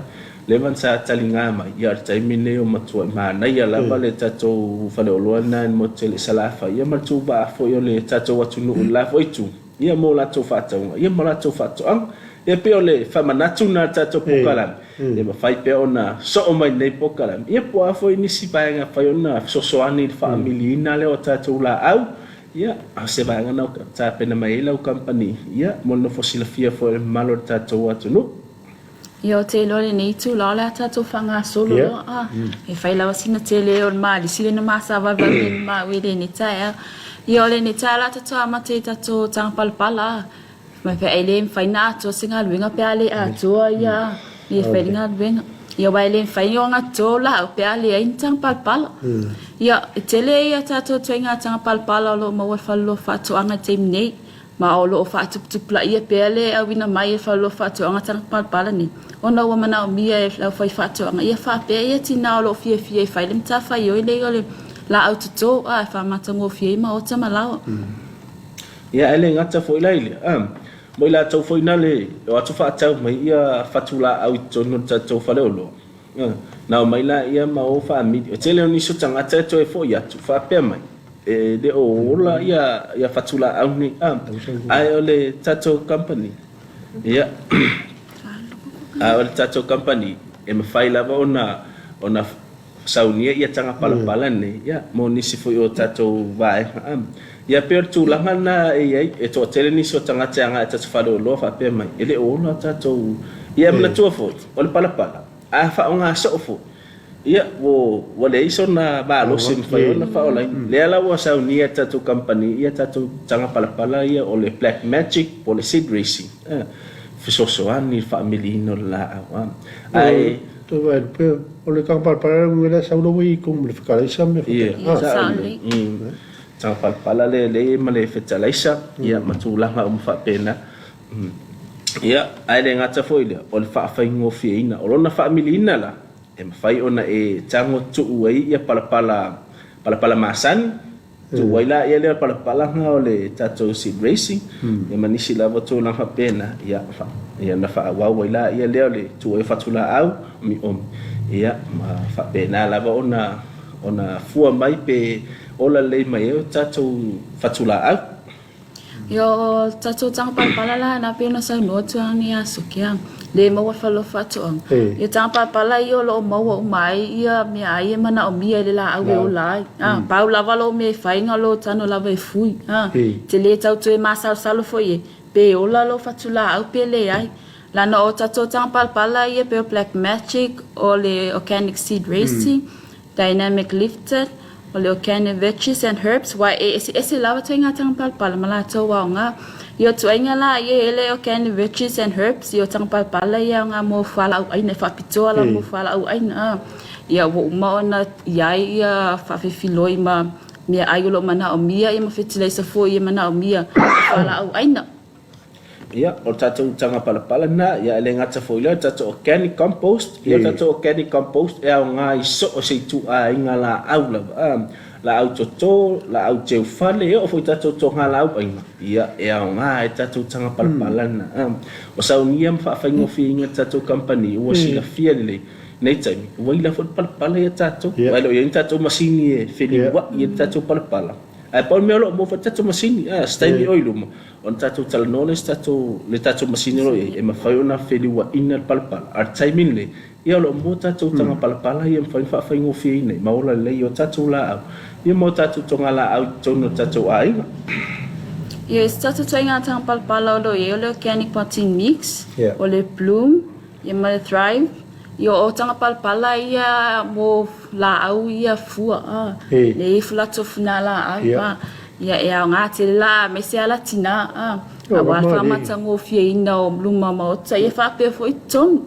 levan sa talinga mai ia tai mine o matua mana ia lava le tatou faleoloana mo tele salafa ia matu ba fo yo le tatou atunu la fo itu ia mo la to fatau ia mo la to fatau ia pe ole famanatu na tatou pokalam ia ma fai pe ona so o mai nei pokalam ia po afo inisi bainga fai ona sosoani family na le o tatou la au ia se bainga na ta pena mai la company ia mo no fosilafia fo malo tatou atunu Yo te lore nei tu la la tatou fanga solo e fai la wasina te le o mali sile na masa va ma wele ni taia yo le ni taia la tatou amate tatou tang palpala ma pe ele fai na to singa luinga pe ale a to ia ni fai nga luinga yo ba ele fai yo nga to la pe ale in tang palpala ya te le ia tatou twenga tang palpala lo mo fa lo fa to anga te nei ma o lo fa tu pla ia pe ale a wina mai fa lo fa to anga tang palpala ni ona wa mana o mia e la fai fato anga ia fa pe ia tina lo fie fai lim ta fai yo le la auto a fa mata ngo fie ma o tama la ia ele ngata foi la ile mo la tau foi na le o atu fa tau mai ia fatula au tono tau fa le lo na mai la ia ma o fa mi o tele ni so tanga to e foi atu fa pe mai e de o la ia fatula au ni ai ole tato company ia o tato company e me fai lava ona saunia ia tanga pala ne ia mo ni si foi o tato vai ia per tu langa na e to tele ni so tanga tanga tato fa lo fa pe mai ele o na tato ia me tu foi o pala a fa nga so fo ia wo le iso na ba lo sim fai ona fa ola le ala wa saunia tato company ia tato tanga pala ia o le black magic po le seed racing fisosoani family no la ai to vai pe o le tang para ngela sa lo wi kum le fikala isa me tang pala le male fetalaisa ia matulanga fa pena ia ai le ngata foi le o le fa faingo fiina o lona family ina la e fai ona e tango tu ai ia pala masan tu waila ia le pala nga o le tatou seed racing e manisi lava to lang pena ia na fa wa waila ia le tu e fatula au mi ia ma fa pena lava ona fua mai pe ola le mai o tatou fatula au yo tatou tang pala la na pena sa no tu ni asukia le mo fa lo fatu yo tang pala yo lo mo mai ia mi ai mana o mi le la au o la pa la va lo me fai nga lo tano la ve fui te le tau tu ma sa lo foi pe o la lo fatu la au pe le ai la no tatou tang pala ia pe black magic o le organic seed racing dynamic lifted o le organic veggies and herbs wa ese lava tenga tang pala mala to wa nga yo tu ainga la ye ele organic veggies and herbs yo tang pala ya nga mo fala au ai ne fa pitola mo fala au ai na ya wo ma na ya fa filoi ma mi ai lo mana o mia e ma fertilizer fo e mana o mia fala au ai na ia o tatou tanga pala na ia le ngata foi le tatou organic compost ia tatou organic compost e au nga i so o sei tu a inga la au la au toto la au teu fale o foi tatou tonga la au ia e au nga e tatou tanga pala na o sa unia fa faingo finga tatou company o sila fia le nei taimi waila fo pala ia tatou wailo ia tatou masini e feli wa ia tatou pala ai pon me lo mo fa tatou masini stai mi oilo mo on tatou talnone tatou le tatou masini ro e ma fa ona feli wa ina pala ar timing le ia lo mo tatou tanga pala ia fa faingo fina ma ola le yo tatou la ia mo tatou tonga la au tono tatou ai yes tatou tanga tanga pala lo ye le organic potting mix o le bloom ia ma thrive yo o tanga pala ia mo la au ia fua le flato finala ia e nga te la me se ala tina wa fa mata ngo fie ina o bluma ma o tsa ia fa pe foi ton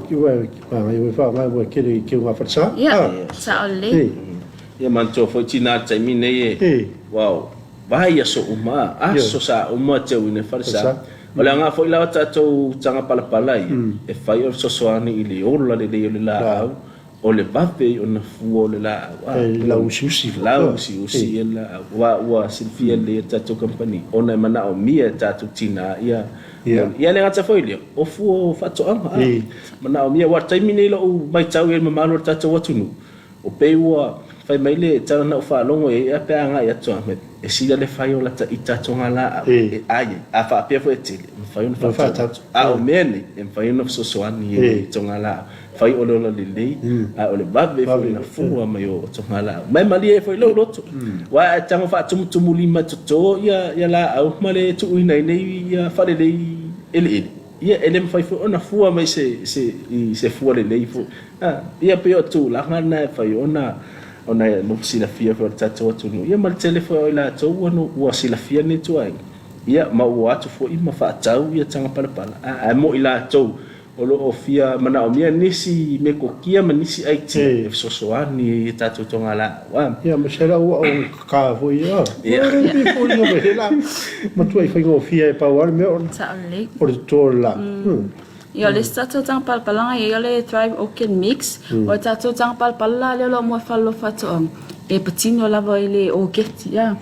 ki wa mai fa mai wa ke wa fa sa sa ole ia manto foi tina tsa mi ne wow vai so uma aso sa uma te une fa sa Ola nga foi la tatou tanga pala e fai o sosoani ili ola le la o le vape o na fu le la la usi la wa silfia le tato company ona mana o mia tato tina ia ia le ngata foi le o fu fa to mana o mia wa taimine lo mai tau e mamalo tato watunu o pe wa fai mai le tala na fa longo e a pe anga ia to me e sila le fai o la ta ita tonga la e ai a fa pe fo etile fai no fa tato a o mene e fai no so so ani e tonga la fai o lo le a o le babe fo na fu mai o tonga la mai mali e foi lo loto wa tanga fa tumu lima to ia la au male tu ina nei ia fa le ele ia ele fai fo ona fu mai se fu le fo ia pe o tu la ngana fai ona no sila fia for tato tu no ia mal telefone la to no wa sila fia ni tu ai ia ma wa tu fo ima fa tau ia tanga pala a mo ila to o lo fia mana o mia nisi me ko kia manisi ai ti so ani tato tonga la wa ia ma sera o ka fo ia ri fo ia be la ma tu ai fa ngo fia e pa wa me o to la Ia le tato tang palpalanga ia le Thrive Oken Mix o tato tang palpala le lo mo fallo fato e patino lava ile o get ya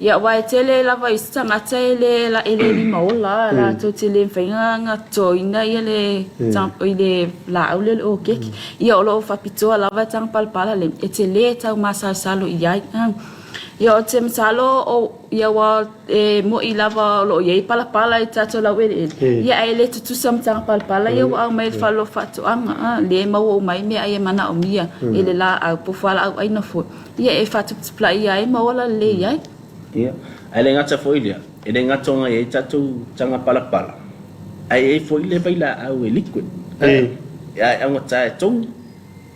ia wa tele lava istanga tele la ele ni maola la to tele fainga nga to ina ia le tang ile la ole o get ia lo fa pito lava tang palpala le e tele tau masa salo ia ia o te masalo o ia wa mo I lava lo ia pala I tato la wele ia ai le tutu samtang pala ia wa mai falo fatu anga le mau o mai me ai mana o mia ele la a pofala au ai no fo ia e fatu pla ia e mau la le ia ia ai le ngata fo ilia ele ngata nga ia tato tanga pala ai fo ile baila au liquid ia anga tai tong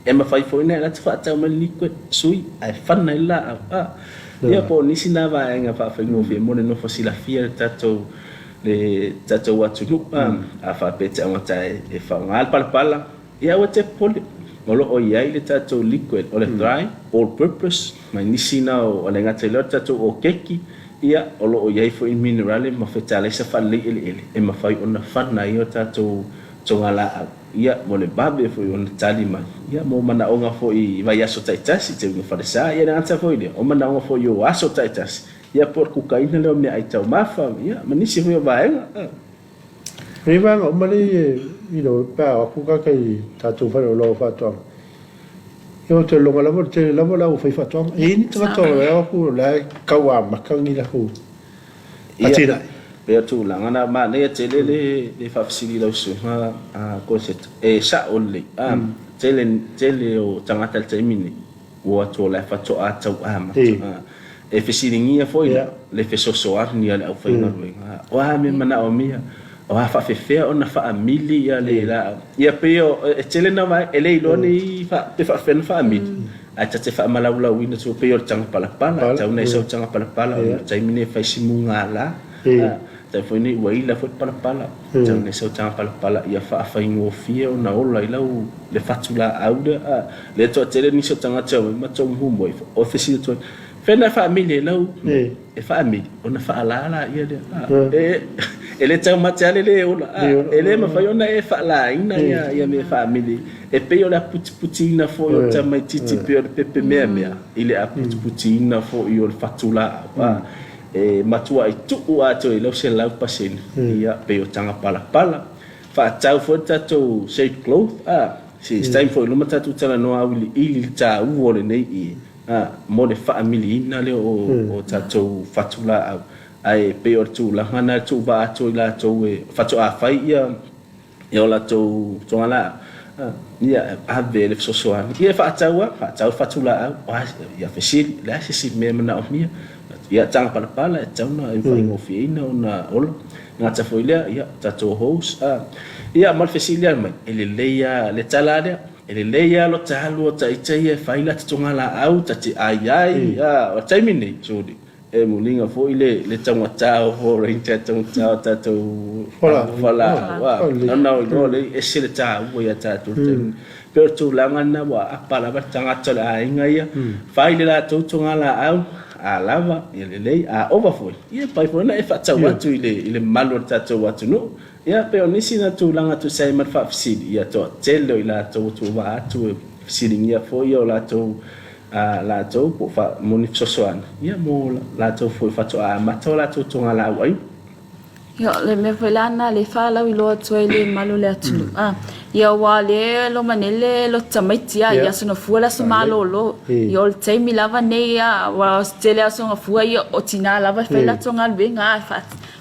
e ma fai fo ina la fa ta ma liquid sui ai fanna ila ia po nisi na va nga fa fa no fe mo no fosila fia tato le tato watu nu a fa pete anga tai e fa ngal pala ia o te poli molo o ia le tato liquid o le dry all purpose mai nisi na o le ngata le tato o keki ia o lo o ia fo in minerale ma fetale sa fa le ele e ma fai ona fanna ia tato tongala ia mo le babe fo ona tali mai ia mo mana onga fo I vai aso taitasi te nga faresa ia nga fo ile o mana onga fo yo aso taitasi ia por kukaina le me ai tau mafa ia manisi fo vai riva o mali pa ku ka kai tatu fa lo fa to yo te lo la te la o fa to ni to o ku la kawa makangi la ku atina pe tu la ngana ma ne tele le fa fisili la su a concept e sa only tele o tangata te mini o to la fa to a tau ama e fisili ngia foi le fe so arni ala fa ina o ha me mana o mia o ha fa fe ona fa amili ya le la ia pe o tele na vai ele lo ni fa pe fa fe fa amili a te fa malaula wina so pe o tanga pala tau nei so tanga pala te mini fa simunga la tai foi ni wai la foi pala tau nei so tanga pala ia fa fa ingo fia ona ola I lau le fatula auda le to tele ni so tanga tau ma to humbo o fesi to fena family lau e family ona fa ala ia le ele tau matale le ola ele ma fa ona e fa la ina ia me family e pe ola putina fo o tama titi pe o pepe mea ile a putina fo I o fatula e matua I tu ato I lo se lau pasen ia pe o tanga pala fa tau fo tato safe cloth si time for lo matatu tala no awili ili ta uole nei mo de family ina le o tato fatula ai pe o tu la hana tu va to la to fatu a fai ia la to ala ia ave le so ia fa tau fatula ia fesil la si me na o mia ia tanga pala tau na I fai ngofi ina ona ola ngata foi ia tato host ia mal fesilia mai ele leia le talade ele leia lo talo tai fai la tongala au tati ai o taimini sodi e mulinga fo ile le tanga tao ho reinta tanga tato fala wa no le esile tao wo ya tato per tu langana wa apala ba tanga tala inga ia fai la tongala au lava ile lei overflow ia pai fona e fa tau tu ile malo tato watu no ia pe onisi na tu langa tu sai mar fa fsid ia to telo ila to va tu silingia fo ia o latou po fa moni sosoana ia mo latou foi fatoa mata o latou tonga la wai Yo le me felana le fala wi lo tsoi le malo le atulu. Yo wa le lo manele lo tamaitia ya sono fuela so malo lo. Yo le taimi lava ne ya wa stele so fua yo otina lava fela tonga le nga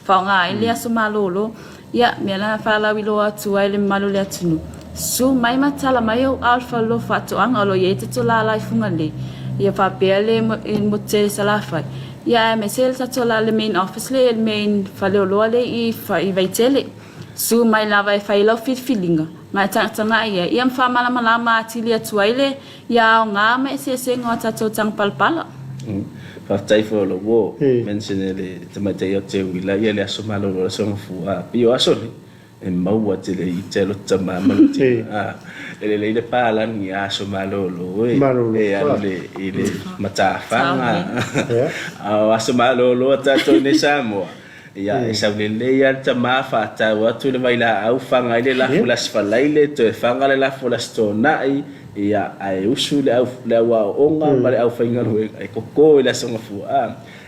fa nga ile so malo lo. Ya me la fala wi lo tsoi le malo le atulu. Su mai matala mai o alfa lo fatu anga lo yete to la la funga le. Ya fa pele mo te sala fa. Ya me sel sa tola le main office le main fale lo le I vai tele su mai lava fa lo fit feelinga ma tanga ya iam fa mala mala tili atuaile ya nga me se ngota to tang palpala fa tai fo lo wo mentionele tamate yo te wila ya le so malo lo so fu pio asoli e mau tele I telo tama maluti le palan ya so malo lo e ale ile matafanga so malo lo tato ne Samoa ya esa le ya tama fa ta watu le maila au fanga ile la fulas falaile to fanga la fulas to nai ya ai usule au la wa onga male au fainga lo e koko ila songa fu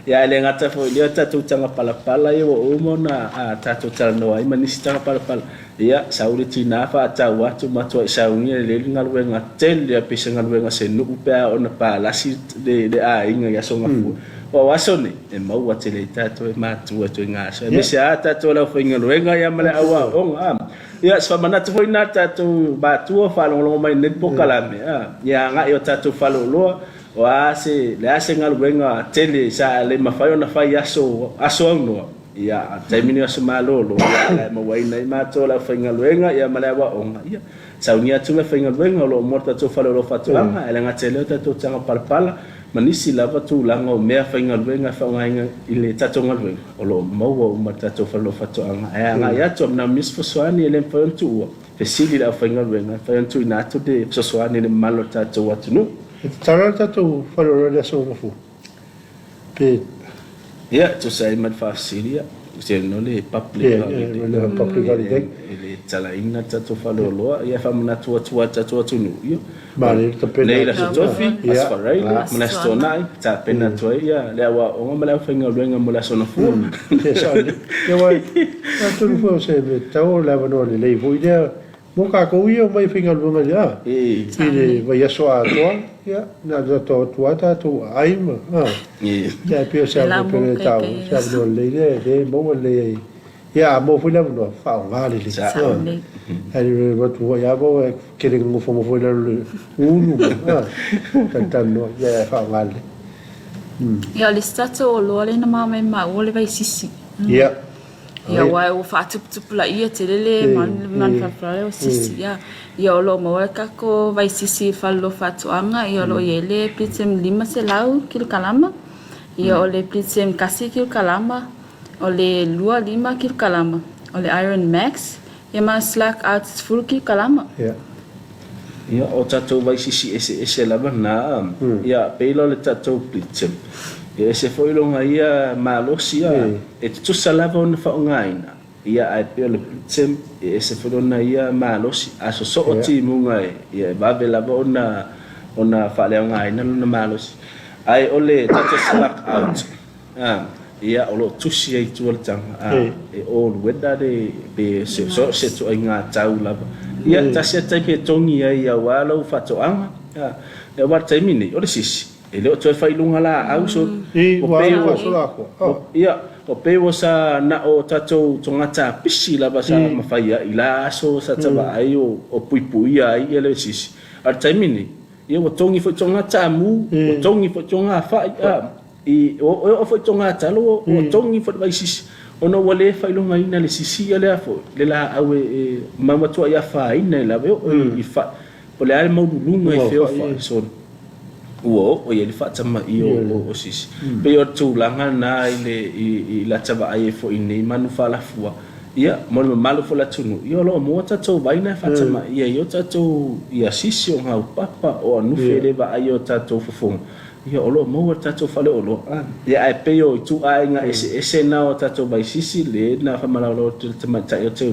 ya le ngata fo ile tato tanga pala yo o na tato tano ai manisi tanga pala ya sauri tina fa ta watu matua sauni le ngalwe ngatel ya pisa ngalwe ngasenu upea ona pala si de inga ya songa fu o wasone e mau watele tato e matu to ngasa me se tato la fainga luenga ya male awa onga ya sa manatu foi na tato batu fa lo mai net pokalame ya nga yo tato fa lo wa se le ase ngalwe nga tele sa le mafayo na fa yaso aso no ya taimini aso malo lo ya mo wai nei mato la fainga luenga ya male awa onga ya saunia tu me fainga luenga lo morta to fa lo fatulanga ele nga tele tato tanga palpala manisi lava tu langa o mea fainga luenga fa ngainga ile tatonga luenga o lo mau o matato fa lo fatoanga aya nga ya to na mis foswani ele mpantu o fesili la fainga luenga fantu ina to de foswani le malo tato watunu tara tato fa lo le so fu pe ya to sai mat fa silia se no le public holiday ele tala ina tato fa lo ya fa mna tu tato tunu yo Mari tapena la sofi asfarai mna stonai tapena to ya le wa o mala fainga luenga mala sona fu ya wa tu fu se le tau la no le fu ya mo ka ko yo mai fainga luenga ya ile va ya so a to ya na to ata to ai ma ya pio sa pe tau sa no le de mo le ya mo fu la no fa ngale le ai tu ya bo che non famo fuori uno cantando ya fa ngale ya le stato lo le na mama ma o le vai sisi ya ya wa o fa tup la ia tele man fa o sisi ya lo mo ka ko vai sisi fa lo fa tuanga ya lo yele pitem lima se lau kil kalama ya o le pitem kasi kil kalama o le lua lima kil kalama o le Iron Max ya ma slack out full kil kalama ya o tato vai sisi ese lava na ya pelo le tato pitem ya se foi longa ia malosia e tu salava on fa ngaina ia ai pelo pitem ese foi longa ia malosi aso so oti munga ia va lava ona fa le ngaina na malosi ai ole tato slack out ia o lo tusi ai tu tanga e all weather de be se tu inga tau lava ia tasia tai ke tongi ai ia walo fatoanga ia wa taimini o le sisi e le o tu fai lunga la au so ia o pe wo sa na o tato tonga ta pisi lava sa mafai ila so sa tava ai o puipui ai ele sisi ar taimini ia o tongi fo tonga ta mu o tongi fo tonga fa o foi tonga talo o tongi fo vai sisi ono wale fa ilunga ina le sisi ale afo le la awe mama tua ya fa ina la ve i fa o le ale mau lunga e feo fa so o ye le fa tama i o sisi pe o tu langa na ile i la taba ai fo ina manu fa la fua ia mo malo fo la tunu io lo mo tato baina fa tama ia yo tato ia sisi o ha papa o anu fele ba ai o tato fo ia olo mo tato fale olo ia ai peo tu ai nga ese na o tato bai sisi le na fa mala lo te mata yo te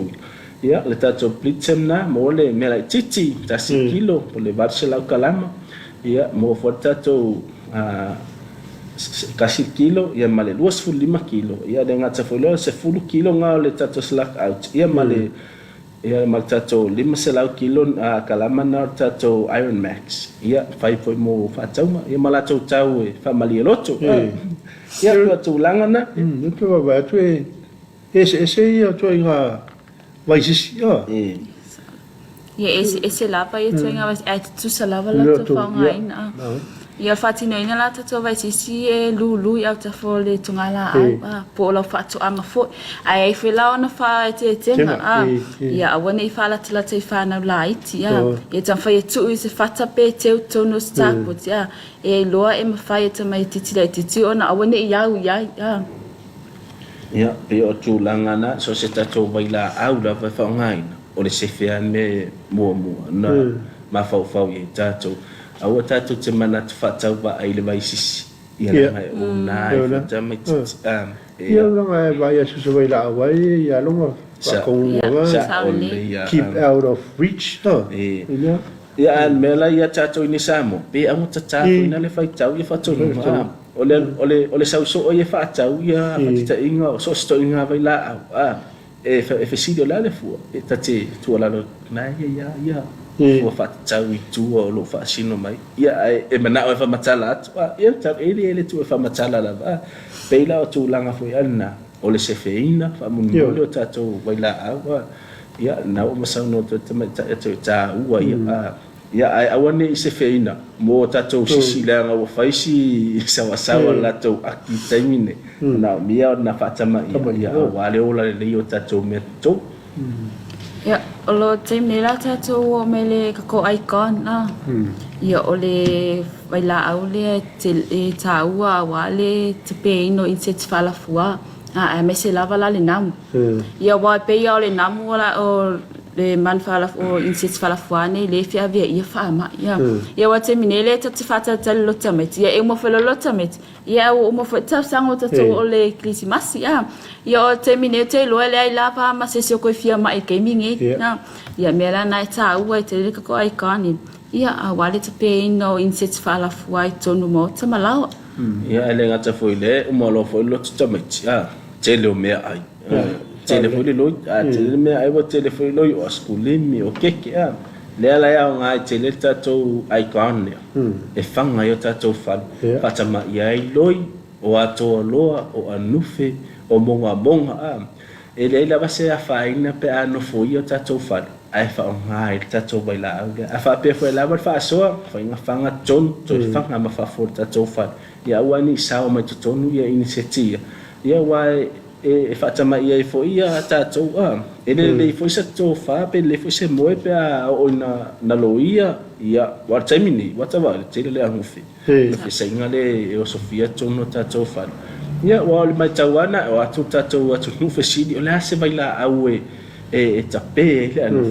ia le tatou plitem na mo le mea lai titi tasi kilo po le varse lau kalama ia mo fo tatou kasi kilo ia male 25 kilo ia de ngata fo lo se 10 kilo nga le tatou slack out ia male ia mal tatou 5 kilo kalama na tatou Iron Max ia fai foi mo fa tau ia mala tau e fa mali loto ia tu langa na tu va tu ese ia tu inga vai sisi ia ese lapa ia tu inga vai tu salava la tu fa ngaina ia fatino ina la tatou vai sisi e lulu ia ta fo le tungala po la fatu ama fo ai fe la ona fa te ia awana I fa la tla te fa na light ia ta fa tu se fata pe te to no sta pot ia e loa e ma fa te mai titi ona awana ia ia pe o tu langana so se tatou vai la au la fa ngaina o le se fea me mo na ma fa ia tatou awa tatou te mana te whatau wa ai le vai sisi. Ia mai o nai, whata mai titi. Ia longa e vai asu se vai la awai, ia longa whakonga, keep out of reach. Ia an mela ia tatou ini Samoa, pe amu tatafu ina le whaitau ia whatou. Ole sauso o ia whaatau ia whatita inga, o sosto inga vai la au. E whesidio la le fua, e tate tualalo nai ia. Wa fatau I tu o lo fa sino mai ia e mana o fa matala ia ta ele tu fa matala la peila o tu langa foi ana o le sefeina fa mun o tatou waila awa ia na o masau no te ta ua ia ai awane I sefeina mo tatou sisilanga o faisi sawa la to aki taimine na mia na fatama ia wale o la le o tatou meto ia o lo te mera tatou o mele kako icon na ia o le waila au le te taua wale te peino I se te falafua a me se lava la le namu ia wa pe ia o le namu o le man falafua I se te falafua ne le fia via ia fama ia wa te minele te fata te lotamet ia e mo felo lotamet ia o mo fata sango tatou o le krisimasi ia o te mine te loa le ai lapa ma se ko fia mai gaming na ia mera na ta ua te le kako ai kani ia a wale te pe no insets fala fuai tonu mo te malawa ia ele ngata foi le mo lo foi lo tsameti te le me ai te le foi lo te le me ai wo te le foi lo o skulimi o keke le ala ia ngai te le tatou icon e fanga yo tatou fal patama ia I loi o ato loa o anufe o monga ele la base a faina pe ano foi o tatou fal ai fa ngai tatou vai la a fa pe foi la fa so fa nga fanga ton to fanga ma fa for tatou fal ia wani sao mai tonu ia inisiativa ia wai e fatama ia foi ia tatou ele le foi sa to fa pe le foi se moe pe o na loia ia wa temini whatever te le angufi e se ngale o Sofia tono tatou fal ia wa le mai tawana o atu tatou atu nu fesidi o la se vai la au e tape le anu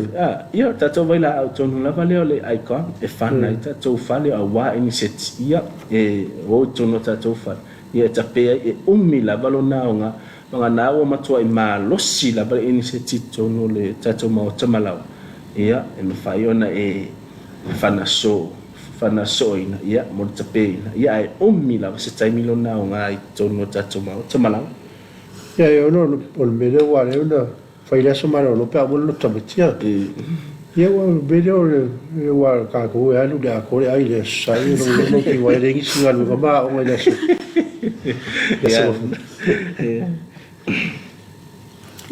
ia tatou vai la au tonu la vale o le icon e fana tatou fale a wa initiative e o tono tatou fal ia tape e la valona nga mga nawa matua I malosi la ba initiative tono le tatou mau tamalau ia e mafaiona e fanaso ina ia mo tape ina ia e la se taimilo na nga I tono tatou mau tamalau ia yo no o mele wa le na faila so mara no pe abo no tametia ia wa mele o wa ka ko ya lu da ko ai le sai no ki wa le ngi singa no ba o le so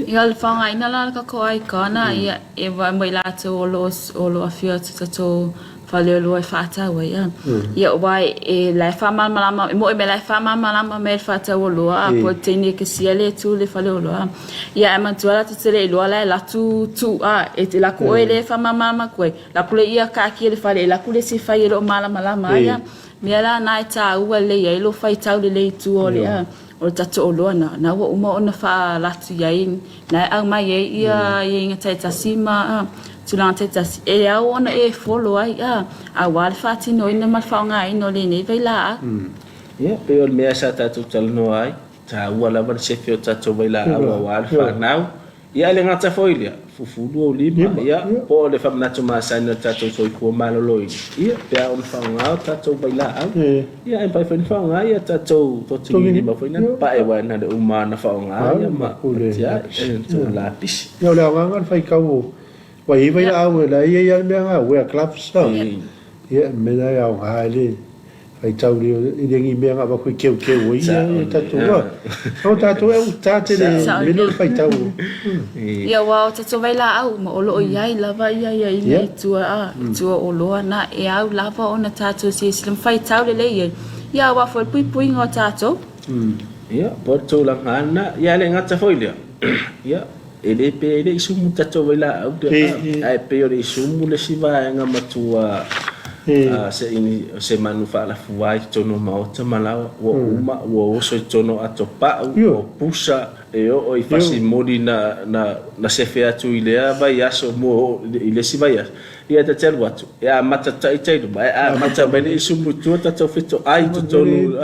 ia le whanga ina la kako ai kana ia e wa mai la te o lo afia te tatou whale o e whātau ia wai e lai whamalama mo e me lai whamalama me whātau o loa po teine ke sia le tu le whale o loa ia e mantuala te tere I loa lai la tu e te laku oe le whamalama koe laku le ia kāki le whale laku le si whai e lo malama ia mea la nai tā ua le ia e lo whai tau le tu o le o tatou o loa na wa uma ona wha latu iai na au mai ia inga taitasima tulanga taitas e au ona e follow ai a wale whatino ina malwhaonga ino le nei vai la ia pe o mea sa tatou talano ai ta ua lava le sefi o tatou vai la awa wale whanau ia le ngata foilia fufulu o lima ia po le famanatu masana tatou soifua maloloi ia pea ona faagao tatou vaila'au ia e pai fainafaaga ia tatou totigilima faina pae uaina le uma na faaaga ia ma tia lapisi ia o le aogaga le faikau ua i vaila'au e lai ia le mea gaue a clubs ia mena e aoga le faitau i le gi mea gava koe keukeu ia tatou o tatou e utate le meno le faitau ia ua o tatou vaila'au ma o lo'o iai lava ia i nei tua o loa na e au lava ona tatou siesi le faitau lelei ia ua foi puipuiga o tatou ia po taulaga ana ia le gata foi lea ia e le pe le isumu tatou vaila'au ae pe o le isumu le sivaega matua se manu faalafu ai tono maota malawa ua uma ua oso i tono ato pa'u ua pusa e o'o i fasimoli na sefe atu i lea vai aso mo i le si vai aso ia tatelu atu e a matata'i tailu ma e a mata mai le isumu tua tatou feto ai totonu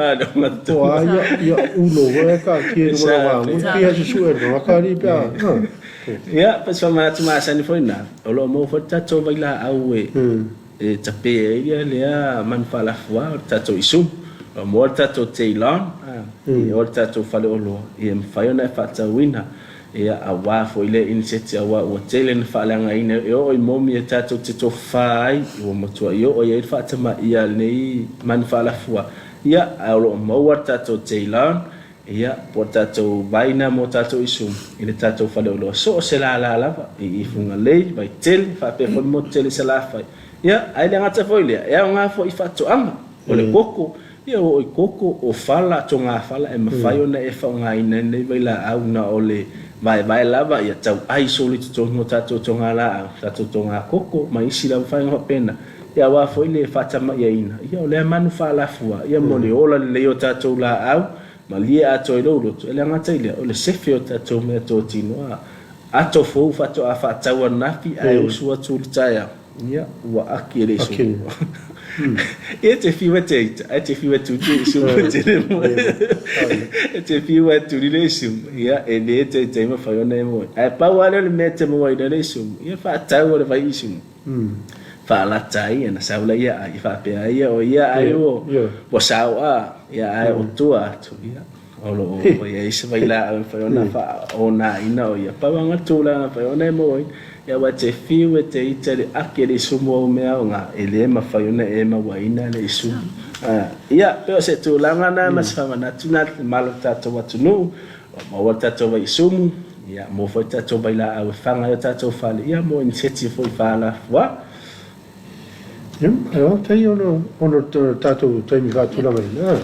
ia ulo ua ka kie ua pia susu e no akari pia ia pas famanatu masani foi na o lo mo foi tatou vaila'au e tape ia lea manufalafua o tatou isum o mo tatou teilon o tatou fale olo ia mafai ona e faatauina ia auā foi le iniseti auā ua tele na faaleagaina e o'o i momi e tatou te tofā ai ua matua i o'o iai le faatamaʻia lenei manufalafua ia o loo maua le tatou teilon ia po tatou vaina mo tatou isum i le tatou fale olo so o se lala lava i fuga lei vai tele faapea foi mo tele se lafai ia ai le ngata foi lea e nga fo i fatoanga o le koko ia o i koko o fala tonga fala e mafai ona e faunga ina nei vaila au na o le vai lava ia tau ai soli tonga tatou tonga la tatou tonga koko ma isi la fai nga pena ia wa foi le fatama ia ina ia o le manu fala fua ia mo le ola le o tatou la au ma lia ato i lo le ngata ile o le sefe o tatou me to tino ato fo fato a fatau nafi ai o sua tulitaya ia ua aki ele isu e te fiwa teita e te fiwa tu te isu e te fiwa tu le isu ia e le te ma fa ona e mo e pa wale le mete mo i le isu ia fa tau le vai isu fa la tai na saula ia ai fa pe ai o ia ai o sao a ia ai o tua tu ia o ia isa vai la fa ona fa ona ina o ia pa wanga tu la fa ona e mo ia wa te fiu e te itale ake le sumo o mea o ngā e le ma whaiuna e ma waina le isu. Ia, peo se tu langa na mas whamanatu na te malo tatou atunu, o ma tatou wa isumu, ia mo foi tatou baila au whanga o tatou whale, ia mo inseti foi whala fua. Ia, tai ono tatou taimi whatula mai.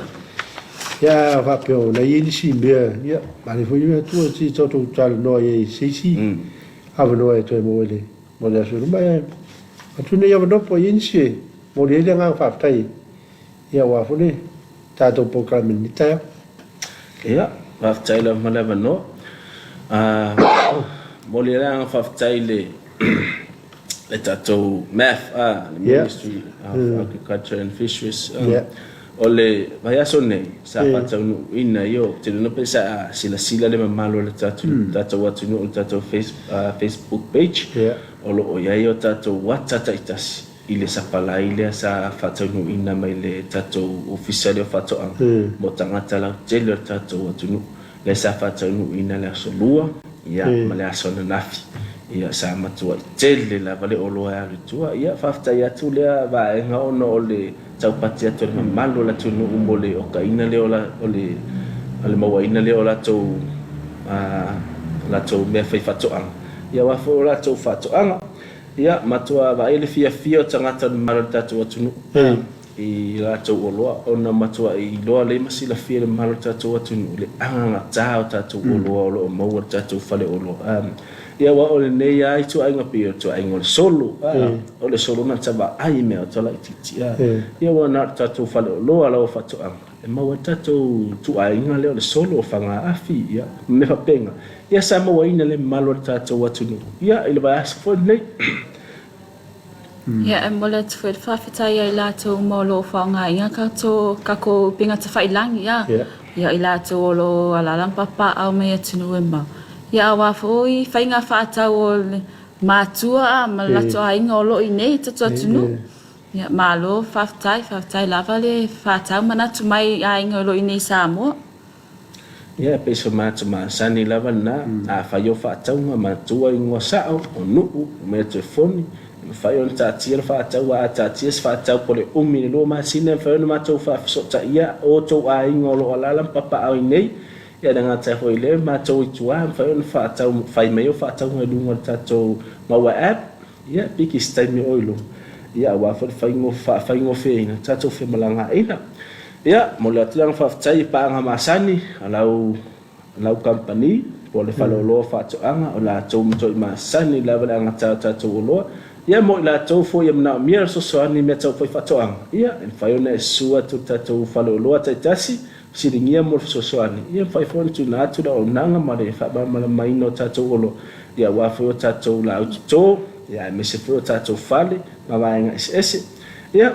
Ia, whapeo, na ienisi mea, ia, mare foi mea tua ti tatou tala noa e seisi. Avanoa e toi mo ele mo le asu mai atu nei avanoa po insi mo le nga faaftai ia wa fole tatou pokaminita ia faaftai la mo le avanoa mo le nga faaftai le tatou math the Ministry of Agriculture and Fisheries ole vai aso nei sa patau no ina yo te no pesa sila le mamalo le tatou watu no tatou Facebook page olo o ia yo tatou watata itasi ile sa pala ile sa patau no ina mai le tatou official of fato ang mo tangata la tele tatou watu no le sa patau no ina le aso lua ia male aso na nafi ia sa matua tele la vale olo ya tua ia fafta ya tu le va nga ono ole tau pati atu le malo la tunu umole o ka ina le ola ole maua ina le ola tau la tau me fai fatoanga ia wa fo la tau fatoanga ia matua va ele fia tangata malo tatu atunu i la tau oloa ona matua i loa le masila fia le malo tatu atunu le anga tau tatu oloa o maua tatu fale oloa ia wa ole nei ai tu ai ngapi tu ai ngol solo ole solo na taba ai me to la titi ia wa na tatu fale lo ala o fatu ang e ma wa tatu tu ai ngale ole solo fanga afi ia me fa penga ia sa ma wa ina le malo tatu watu no ia ile ba as fo nei ia e mola tu fa fafita ia ila to molo fanga ia ka to ka ko pinga te fai lang ia ila to lo ala lang papa au me tunu ma ia wa foi fainga fatau matua ma lato ai ngolo ine tatua tunu ya malo faftai lava le fatau mana tu mai ai ngolo ine Samoa ya peso matu ma sani lava na a fayo fatau ma matua ingo sao onu me telefoni fayo tatia fatau a tatia fatau pole umi lo ma sine fayo ma tu fa so ta ia o to ai ngolo ala papa au nei ya dengan saya foi ma tu tua fayo fatau fai meio fatau ngadu tato ma wa app ya piki stai mi oilo ya wa fai ngo fe ina tato fe malanga ina ya mole atlang faftai pa nga masani alau company pole falolo fatu anga ola tom to masani level anga tato lo ya mo la to fo yam na mier so so ani meto foi fatu anga ya en fayona sua to tato falolo tatasi siringia mo so so ani ya fai fon tu na tu da onanga mare fa ba mala mai no tato lo ya wa fo tato la to ya me se fo tato fale ma va nga ese ya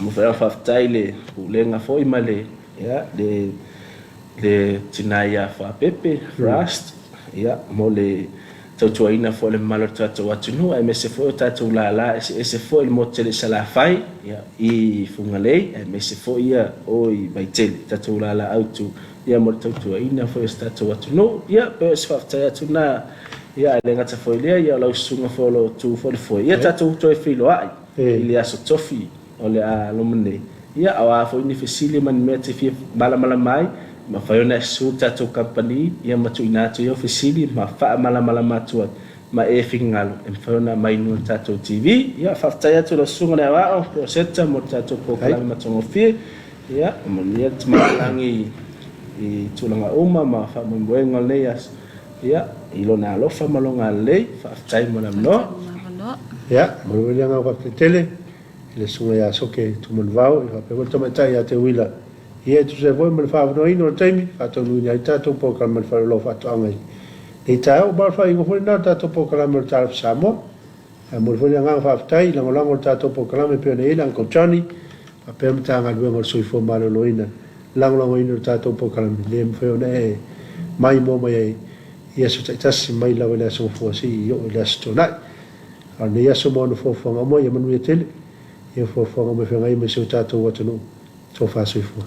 mo fa faftai le ulenga foi male ya de tinaya fa pepe rust ya mo le tautuaina fo le malo tatu watunu ai me se fo tatu la ese fo il motel sala fai ya I fungalei ai me se fo ia oi baiteli tatu la autu ya mo tautuaina fo tatu watunu ya pe faftai tuna ya le ngata fo ile ya la sunga fo lo tu fo fo ya tatu to filo ai ile aso tofi ole a lomne ia awa fo ni fesili man mete fi mala mai ma fayona su tato company ia matu inato yo fesili ma fa mala matu ma e fingalo em fayona mai no tato TV ia faftaya to lo sunga na wa o seta mo tato ko kala matu fi ia mo ni tmalangi I tulanga uma ma fa mo ngol leas ia ilona lo fa malonga le faftay mo no ya mo le nga fa tele le sunga ya soke tu mon vau I fa pe to mata ya te wila ia tu se voi mo fa no ino taimi fa to lu ya ta to po ka mo fa lo fa to angai e ta o ba fa I go fo na ta to po ka mo ta Samoa mo fo nga fa tai la mo ta to po ka me pe ne ila ko chani pa pe mta nga lu mo so fo ma lo ina lang ino ta to po ka le mo fo ne mai mo mai ia so ta si mai la wala so fo si yo la sto na ana ia so mo no fo fo mo ia mo tele ia fo fo mo fe ngai me so ta to watano so fa so fo